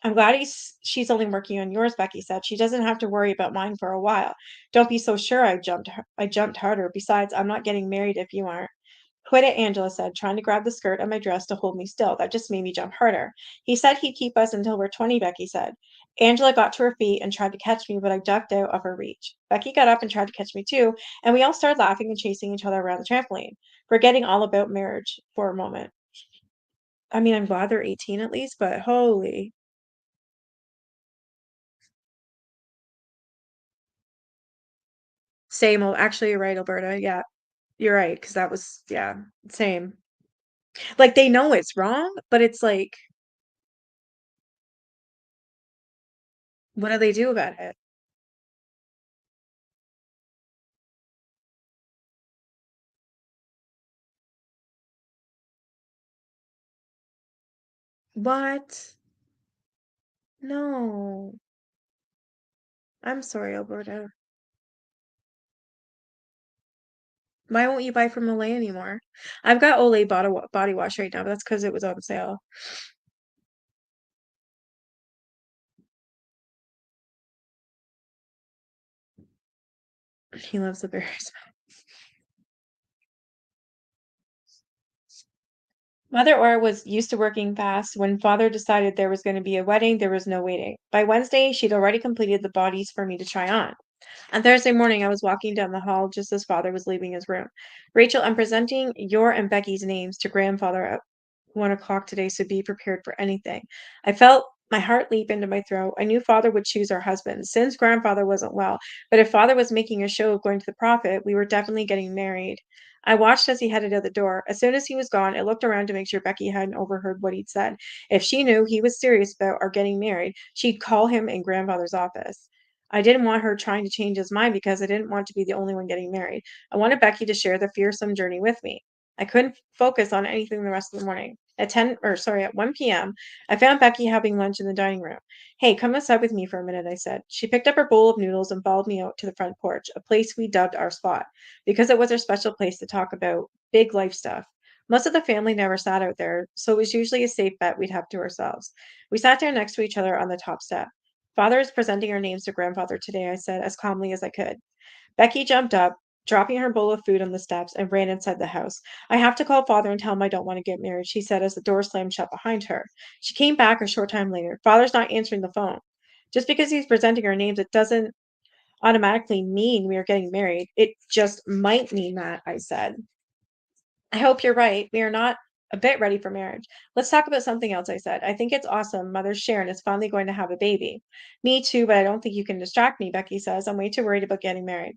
I'm glad she's only working on yours, Becky said. She doesn't have to worry about mine for a while. Don't be so sure, I jumped harder. Besides, I'm not getting married if you aren't. Quit it, Angela said, trying to grab the skirt of my dress to hold me still. That just made me jump harder. He said he'd keep us until we're 20, Becky said. Angela got to her feet and tried to catch me, but I ducked out of her reach. Becky got up and tried to catch me too, and we all started laughing and chasing each other around the trampoline, forgetting all about marriage for a moment. I mean, I'm glad they're 18 at least, but holy. Same old. Actually, you're right, Alberta. Yeah, you're right, because that was, yeah, same. Like, they know it's wrong, but it's like, what do they do about it? What? No. I'm sorry, Alberta. Why won't you buy from Olay anymore? I've got Olay body wash right now, but that's because it was on sale. He loves the berries. Mother Ora was used to working fast. When father decided there was going to be a wedding, there was no waiting. By Wednesday, she'd already completed the bodies for me to try on. On Thursday morning, I was walking down the hall just as father was leaving his room. Rachel, I'm presenting your and Becky's names to grandfather at 1 o'clock today, so be prepared for anything. I felt my heart leap into my throat. I knew father would choose our husband since grandfather wasn't well, but if father was making a show of going to the prophet, we were definitely getting married. I watched as he headed out the door. As soon as he was gone, I looked around to make sure Becky hadn't overheard what he'd said. If she knew he was serious about our getting married, she'd call him in grandfather's office. I didn't want her trying to change his mind because I didn't want to be the only one getting married. I wanted Becky to share the fearsome journey with me. I couldn't focus on anything the rest of the morning. At 1 p.m., I found Becky having lunch in the dining room. Hey, come inside with me for a minute, I said. She picked up her bowl of noodles and followed me out to the front porch, a place we dubbed our spot, because it was our special place to talk about big life stuff. Most of the family never sat out there, so it was usually a safe bet we'd have to ourselves. We sat down next to each other on the top step. Father is presenting our names to grandfather today, I said as calmly as I could. Becky jumped up, dropping her bowl of food on the steps, and ran inside the house. I have to call father and tell him I don't want to get married, she said as the door slammed shut behind her. She came back a short time later. Father's not answering the phone. Just because he's presenting our names, it doesn't automatically mean we are getting married. It just might mean that, I said. I hope you're right. We are not a bit ready for marriage. Let's talk about something else, I said. I think it's awesome. Mother Sharon is finally going to have a baby. Me too, but I don't think you can distract me, Becky says. I'm way too worried about getting married.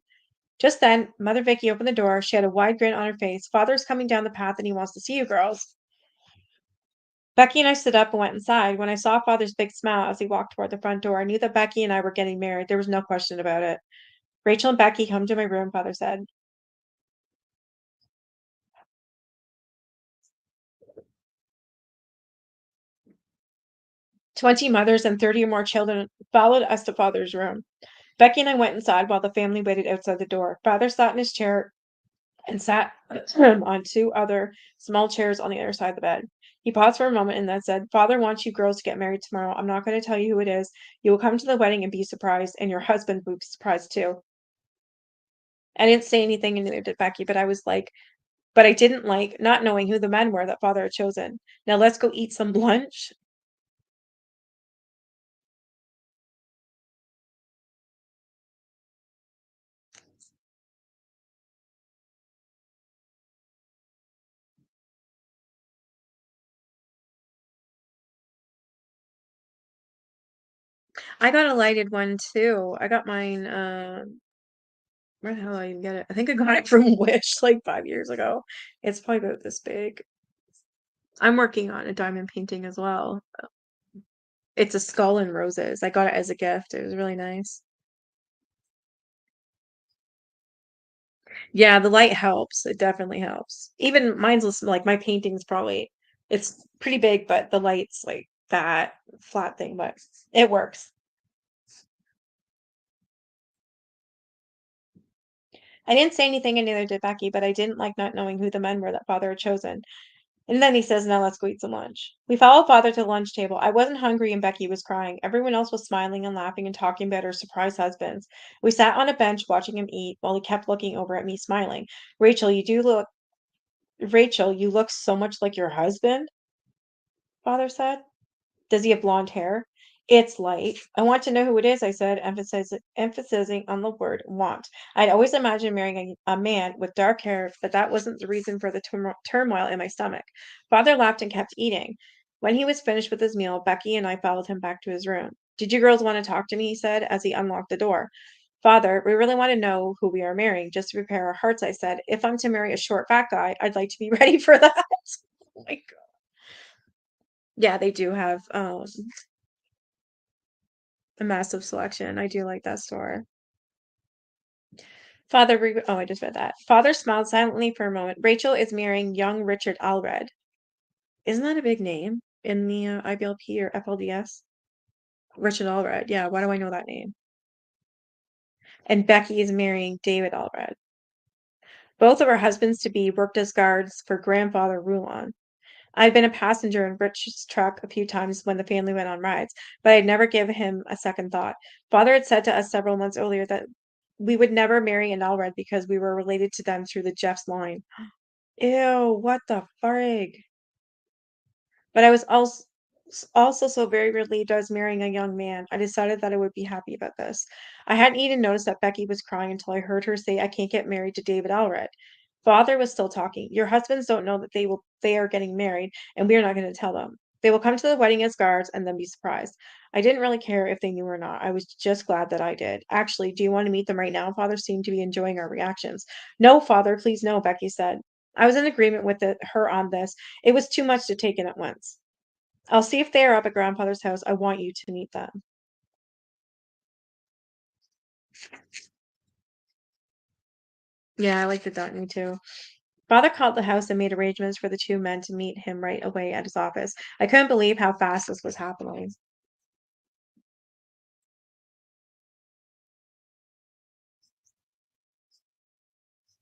Just then, Mother Vicky opened the door. She had a wide grin on her face. Father's coming down the path and he wants to see you girls. Becky and I stood up and went inside. When I saw Father's big smile as he walked toward the front door, I knew that Becky and I were getting married. There was no question about it. Rachel and Becky, come to my room, Father said. 20 mothers and 30 or more children followed us to Father's room. Becky and I went inside while the family waited outside the door. Father sat in his chair and sat on two other small chairs on the other side of the bed. He paused for a moment and then said, Father wants you girls to get married tomorrow. I'm not going to tell you who it is. You will come to the wedding and be surprised, and your husband will be surprised too. I didn't say anything, and neither did Becky, but I didn't like not knowing who the men were that father had chosen. Now let's go eat some lunch. I got a lighted one too. I got mine, where the hell did I even get it? I think I got it from Wish like 5 years ago. It's probably about this big. I'm working on a diamond painting as well. It's a skull and roses. I got it as a gift. It was really nice. Yeah, the light helps. It definitely helps. Even mine's like my painting's probably it's pretty big, but the light's like that flat thing, but it works. I didn't say anything and neither did Becky, but I didn't like not knowing who the men were that father had chosen. And then he says, "Now let's go eat some lunch." We followed father to the lunch table. I wasn't hungry and Becky was crying. Everyone else was smiling and laughing and talking about her surprise husbands. We sat on a bench watching him eat while he kept looking over at me, smiling. Rachel, you look so much like your husband, father said. Does he have blonde hair? It's light. I want to know who it is, I said, emphasizing on the word want. I'd always imagined marrying a man with dark hair, but that wasn't the reason for the turmoil in my stomach. Father laughed and kept eating. When he was finished with his meal, Becky and I followed him back to his room. Did you girls want to talk to me? He said as he unlocked the door. Father, we really want to know who we are marrying, just to prepare our hearts, I said. If I'm to marry a short, fat guy, I'd like to be ready for that. Oh my God. Yeah, they do have a massive selection. I do like that store. Oh, I just read that. Father smiled silently for a moment. Rachel is marrying young Richard Alred. Isn't that a big name in the IBLP or FLDS? Richard Alred. Yeah, why do I know that name? And Becky is marrying David Alred. Both of her husbands to be worked as guards for grandfather Rulon. I'd been a passenger in Rich's truck a few times when the family went on rides, but I'd never given him a second thought. Father had said to us several months earlier that we would never marry an Elred because we were related to them through the Jeffs line. Ew, what the frig? But I was also also so very relieved I was marrying a young man. I decided that I would be happy about this. I hadn't even noticed that Becky was crying until I heard her say, I can't get married to David Alred. Father was still talking. Your husbands don't know that they are getting married, and we are not going to tell them. They will come to the wedding as guards and then be surprised. I didn't really care if they knew or not. I was just glad that I did. Actually, do you want to meet them right now? Father seemed to be enjoying our reactions. No, Father, please no, Becky said. I was in agreement with her on this. It was too much to take in at once. I'll see if they are up at grandfather's house. I want you to meet them. Yeah, I liked that me too. Father called the house and made arrangements for the two men to meet him right away at his office. I couldn't believe how fast this was happening.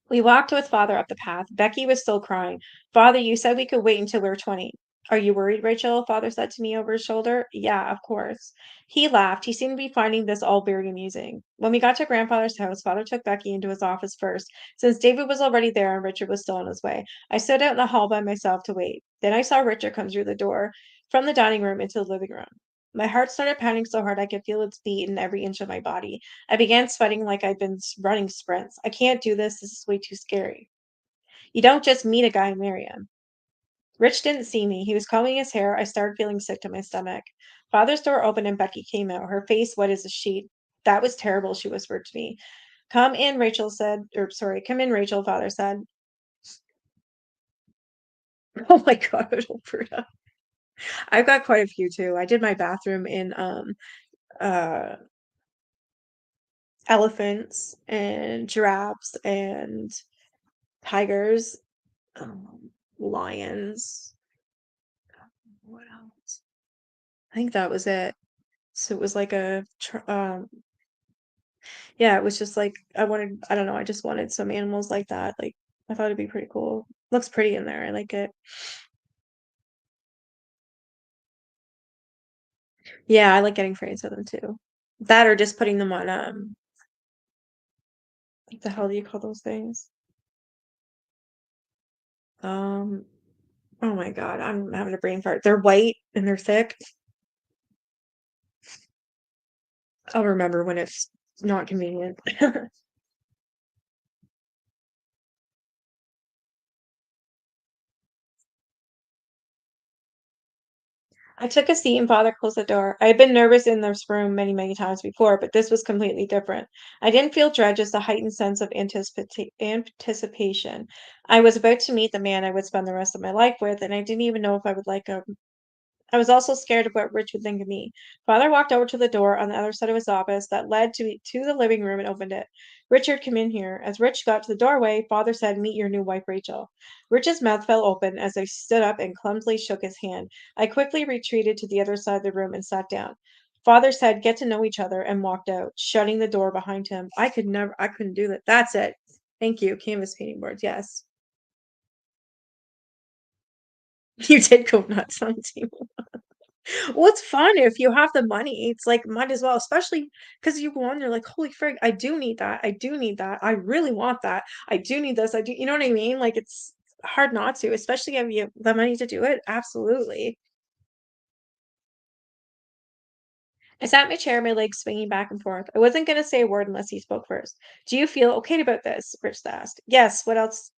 We walked with father up the path. Becky was still crying. Father, you said we could wait until we were 20. Are you worried, Rachel? Father said to me over his shoulder. Yeah, of course. He laughed. He seemed to be finding this all very amusing. When we got to grandfather's house, father took Becky into his office first, since David was already there and Richard was still on his way. I stood out in the hall by myself to wait. Then I saw Richard come through the door from the dining room into the living room. My heart started pounding so hard I could feel its beat in every inch of my body. I began sweating like I'd been running sprints. I can't do this. This is way too scary. You don't just meet a guy and marry him. Rich didn't see me. He was combing his hair. I started feeling sick to my stomach. Father's door opened and Becky came out, her face wet as a sheet. That was terrible, she whispered to me. Come in, Rachel said, or sorry, come in, Rachel, father said. Oh my God, Alberta. I've got quite a few too. I did my bathroom in uh elephants and giraffes and tigers, lions. What else? I think that was it. So it was like yeah, it was just like I don't know, I just wanted some animals like that. Like I thought it'd be pretty cool. Looks pretty in there. I like it. Yeah, I like getting frames of them too. That or just putting them on what the hell do you call those things? Um oh my God, I'm having a brain fart. They're white and they're thick. I'll remember when it's not convenient. I took a seat and father closed the door. I had been nervous in this room many, many times before, but this was completely different. I didn't feel dread, just a heightened sense of anticipation. I was about to meet the man I would spend the rest of my life with, and I didn't even know if I would like him. I was also scared of what Rich would think of me. Father walked over to the door on the other side of his office that led to the living room and opened it. Richard, come in here. As Rich got to the doorway, Father said, meet your new wife, Rachel. Rich's mouth fell open as I stood up and clumsily shook his hand. I quickly retreated to the other side of the room and sat down. Father said, get to know each other, and walked out, shutting the door behind him. I couldn't do that. That's it. Thank you. Canvas painting boards. Yes. You did go nuts on team. Well, it's fun if you have the money. It's like might as well, especially because you go on there like, holy frig, I do need that. I do need that. I really want that. I do need this. I do, you know what I mean? Like it's hard not to, especially if you have the money to do it. Absolutely. I sat in my chair, my legs swinging back and forth. I wasn't going to say a word unless he spoke first. Do you feel okay about this? Rich asked. Yes. What else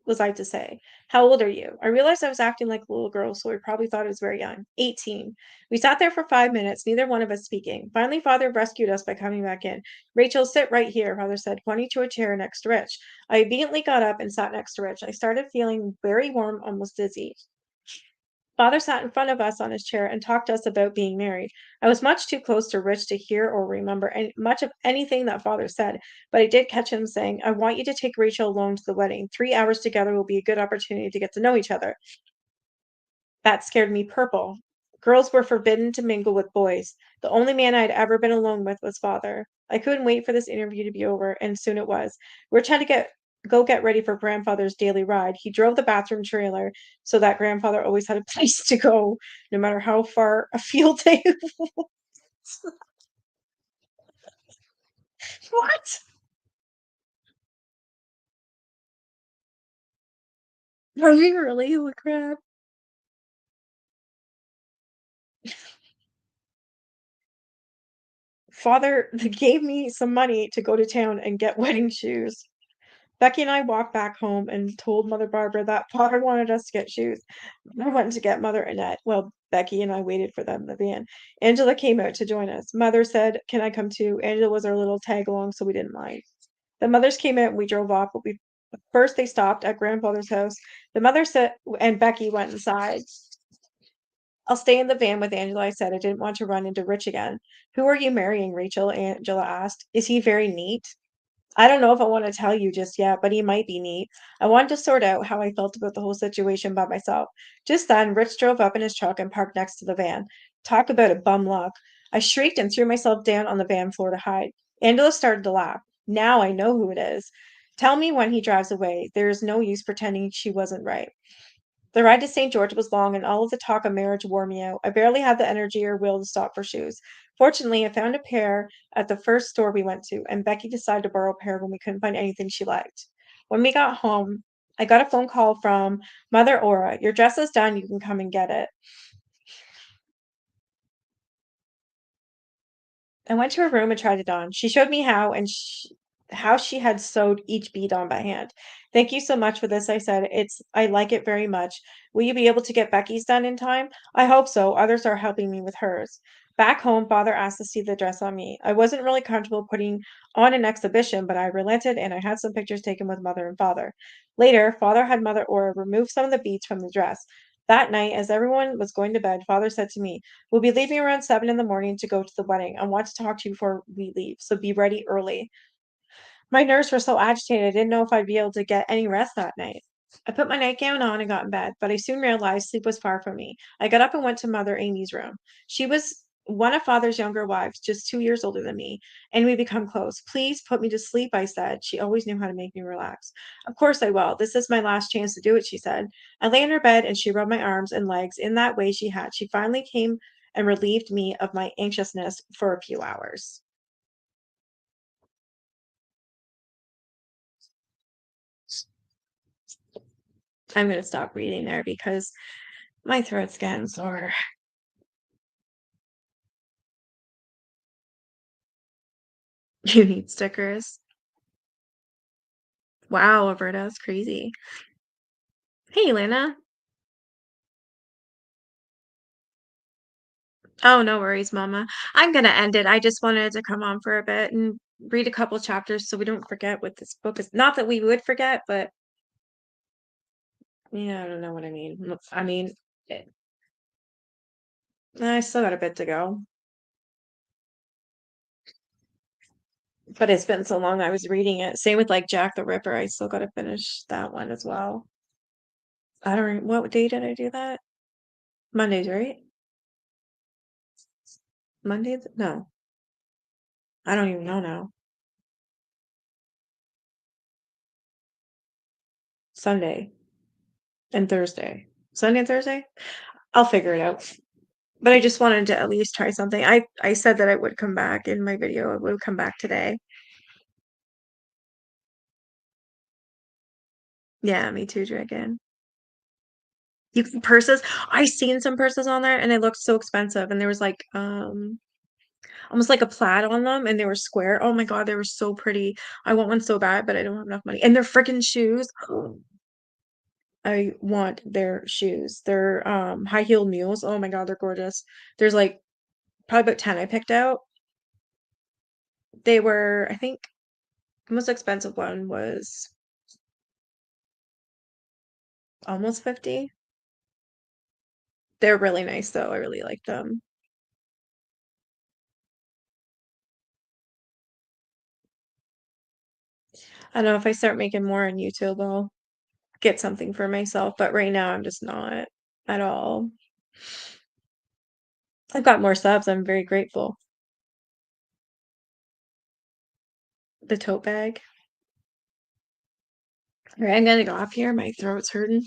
was I to say? How old are you? I realized I was acting like a little girl, so he probably thought I was very young. 18. We sat there for 5 minutes, neither one of us speaking. Finally, father rescued us by coming back in. Rachel, sit right here, father said, pointing to a chair next to Rich. I obediently got up and sat next to Rich. I started feeling very warm, almost dizzy. Father sat in front of us on his chair and talked to us about being married. I was much too close to Rich to hear or remember much of anything that father said, but I did catch him saying, I want you to take Rachel alone to the wedding. 3 hours together will be a good opportunity to get to know each other. That scared me purple. Girls were forbidden to mingle with boys. The only man I'd ever been alone with was father. I couldn't wait for this interview to be over, and soon it was. Rich had to get ready for grandfather's daily ride. He drove the bathroom trailer so that grandfather always had a place to go, no matter how far afield they What? Are you really? Holy crap. Father gave me some money to go to town and get wedding shoes. Becky and I walked back home and told Mother Barbara that Father wanted us to get shoes. I went to get Mother Annette. Well, Becky and I waited for them in the van. Angela came out to join us. Mother said, "Can I come too?" Angela was our little tag along, so we didn't mind. The mothers came out and we drove off, but we first they stopped at grandfather's house. The mother said, and Becky went inside. "I'll stay in the van with Angela," I said. I didn't want to run into Rich again. "Who are you marrying, Rachel?" Angela asked. "Is he very neat?" "I don't know if I want to tell you just yet, but he might be neat." I wanted to sort out how I felt about the whole situation by myself. Just then, Rich drove up in his truck and parked next to the van. Talk about a bum luck. I shrieked and threw myself down on the van floor to hide. Angela started to laugh. "Now I know who it is. Tell me when he drives away. There is no use pretending she wasn't right." The ride to St. George was long, and all of the talk of marriage wore me out. I barely had the energy or will to stop for shoes. Fortunately, I found a pair at the first store we went to, and Becky decided to borrow a pair when we couldn't find anything she liked. When we got home, I got a phone call from Mother Aura. "Your dress is done. You can come and get it." I went to her room and tried it on. She showed me how she had sewed each bead on by hand. "Thank you so much for this," I said. I like it very much. Will you be able to get Becky's done in time?" "I hope so. Others are helping me with hers." Back home, Father asked to see the dress on me. I wasn't really comfortable putting on an exhibition, but I relented and I had some pictures taken with Mother and Father. Later, Father had Mother Aura remove some of the beads from the dress. That night, as everyone was going to bed, Father said to me, "We'll be leaving around 7 in the morning to go to the wedding. I want to talk to you before we leave, so be ready early." My nerves were so agitated, I didn't know if I'd be able to get any rest that night. I put my nightgown on and got in bed, but I soon realized sleep was far from me. I got up and went to Mother Amy's room. She was one of Father's younger wives, just 2 years older than me, and we become close. "Please put me to sleep," I said. She always knew how to make me relax. "Of course I will. This is my last chance to do it," she said. I lay in her bed and she rubbed my arms and legs in that way she had. She finally came and relieved me of my anxiousness for a few hours. I'm gonna stop reading there because my throat's getting sore. You need stickers. Wow, Alberta, that's crazy. Hey, Lena. Oh, no worries, Mama. I'm gonna end it. I just wanted to come on for a bit and read a couple chapters so we don't forget what this book is. Not that we would forget, but yeah, I don't know what I mean. I mean, it, I still got a bit to go, but it's been so long I was reading it. Same with like Jack the Ripper. I still got to finish that one as well. I don't what day did I do that? Mondays, right? Mondays? No, I don't even know now. Sunday and Thursday. Sunday and Thursday? I'll figure it out. But I just wanted to at least try something. I said that I would come back in my video. I would come back today. Yeah, me too, Dragon. You can purses. I seen some purses on there and they looked so expensive. And there was like almost like a plaid on them and they were square. Oh my God, they were so pretty. I want one so bad, but I don't have enough money. And their freaking shoes. I want their shoes. They're high-heeled mules. Oh my God, they're gorgeous. There's like probably about 10 I picked out. They were, I think the most expensive one was almost 50. They're really nice though. I really like them. I don't know if I start making more on YouTube, I'll get something for myself, but right now I'm just not at all. I've got more subs. I'm very grateful. The tote bag. All right, I'm gonna go off here. My throat's hurting.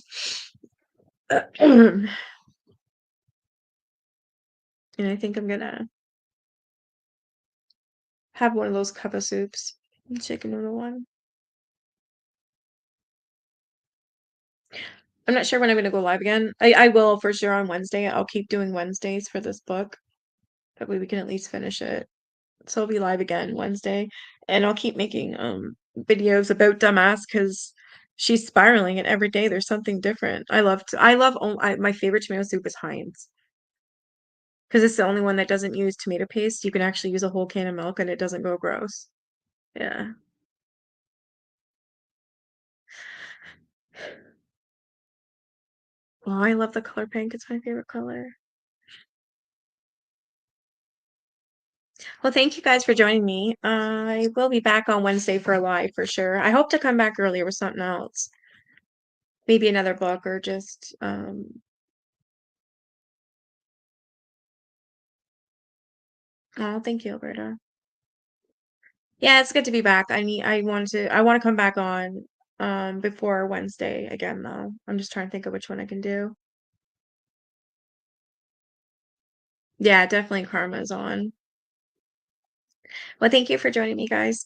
And I think I'm gonna have one of those cup of soups. Chicken noodle one. I'm not sure when I'm gonna go live again. I will for sure on Wednesday. I'll keep doing Wednesdays for this book. That way we can at least finish it. So I'll be live again Wednesday, and I'll keep making videos about dumbass because she's spiraling, and every day there's something different. I love my favorite tomato soup is Heinz because it's the only one that doesn't use tomato paste. You can actually use a whole can of milk and it doesn't go gross. Yeah. Oh, I love the color pink. It's my favorite color. Well, thank you guys for joining me. I will be back on Wednesday for a live for sure. I hope to come back earlier with something else. Maybe another book or just oh, thank you, Alberta. Yeah, it's good to be back. I want to come back on before Wednesday again though. I'm just trying to think of which one I can do. Yeah, definitely Karma's on. Well, thank you for joining me, guys.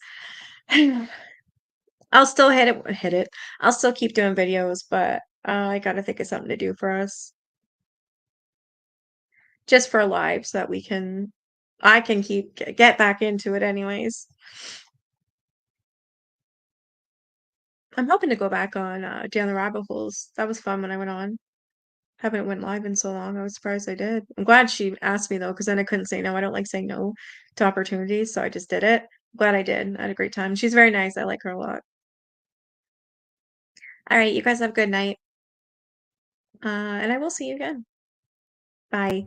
I'll still hit it. I'll still keep doing videos, but I gotta think of something to do for us. Just for live so that I can get back into it anyways. I'm hoping to go back on down the rabbit holes. That was fun when I went on. Haven't went live in so long. I was surprised I did. I'm glad she asked me though, because then I couldn't say no. I don't like saying no to opportunities, so I just did it. Glad I did. I had a great time. She's very nice. I like her a lot. All right, you guys have a good night. And I will see you again. Bye.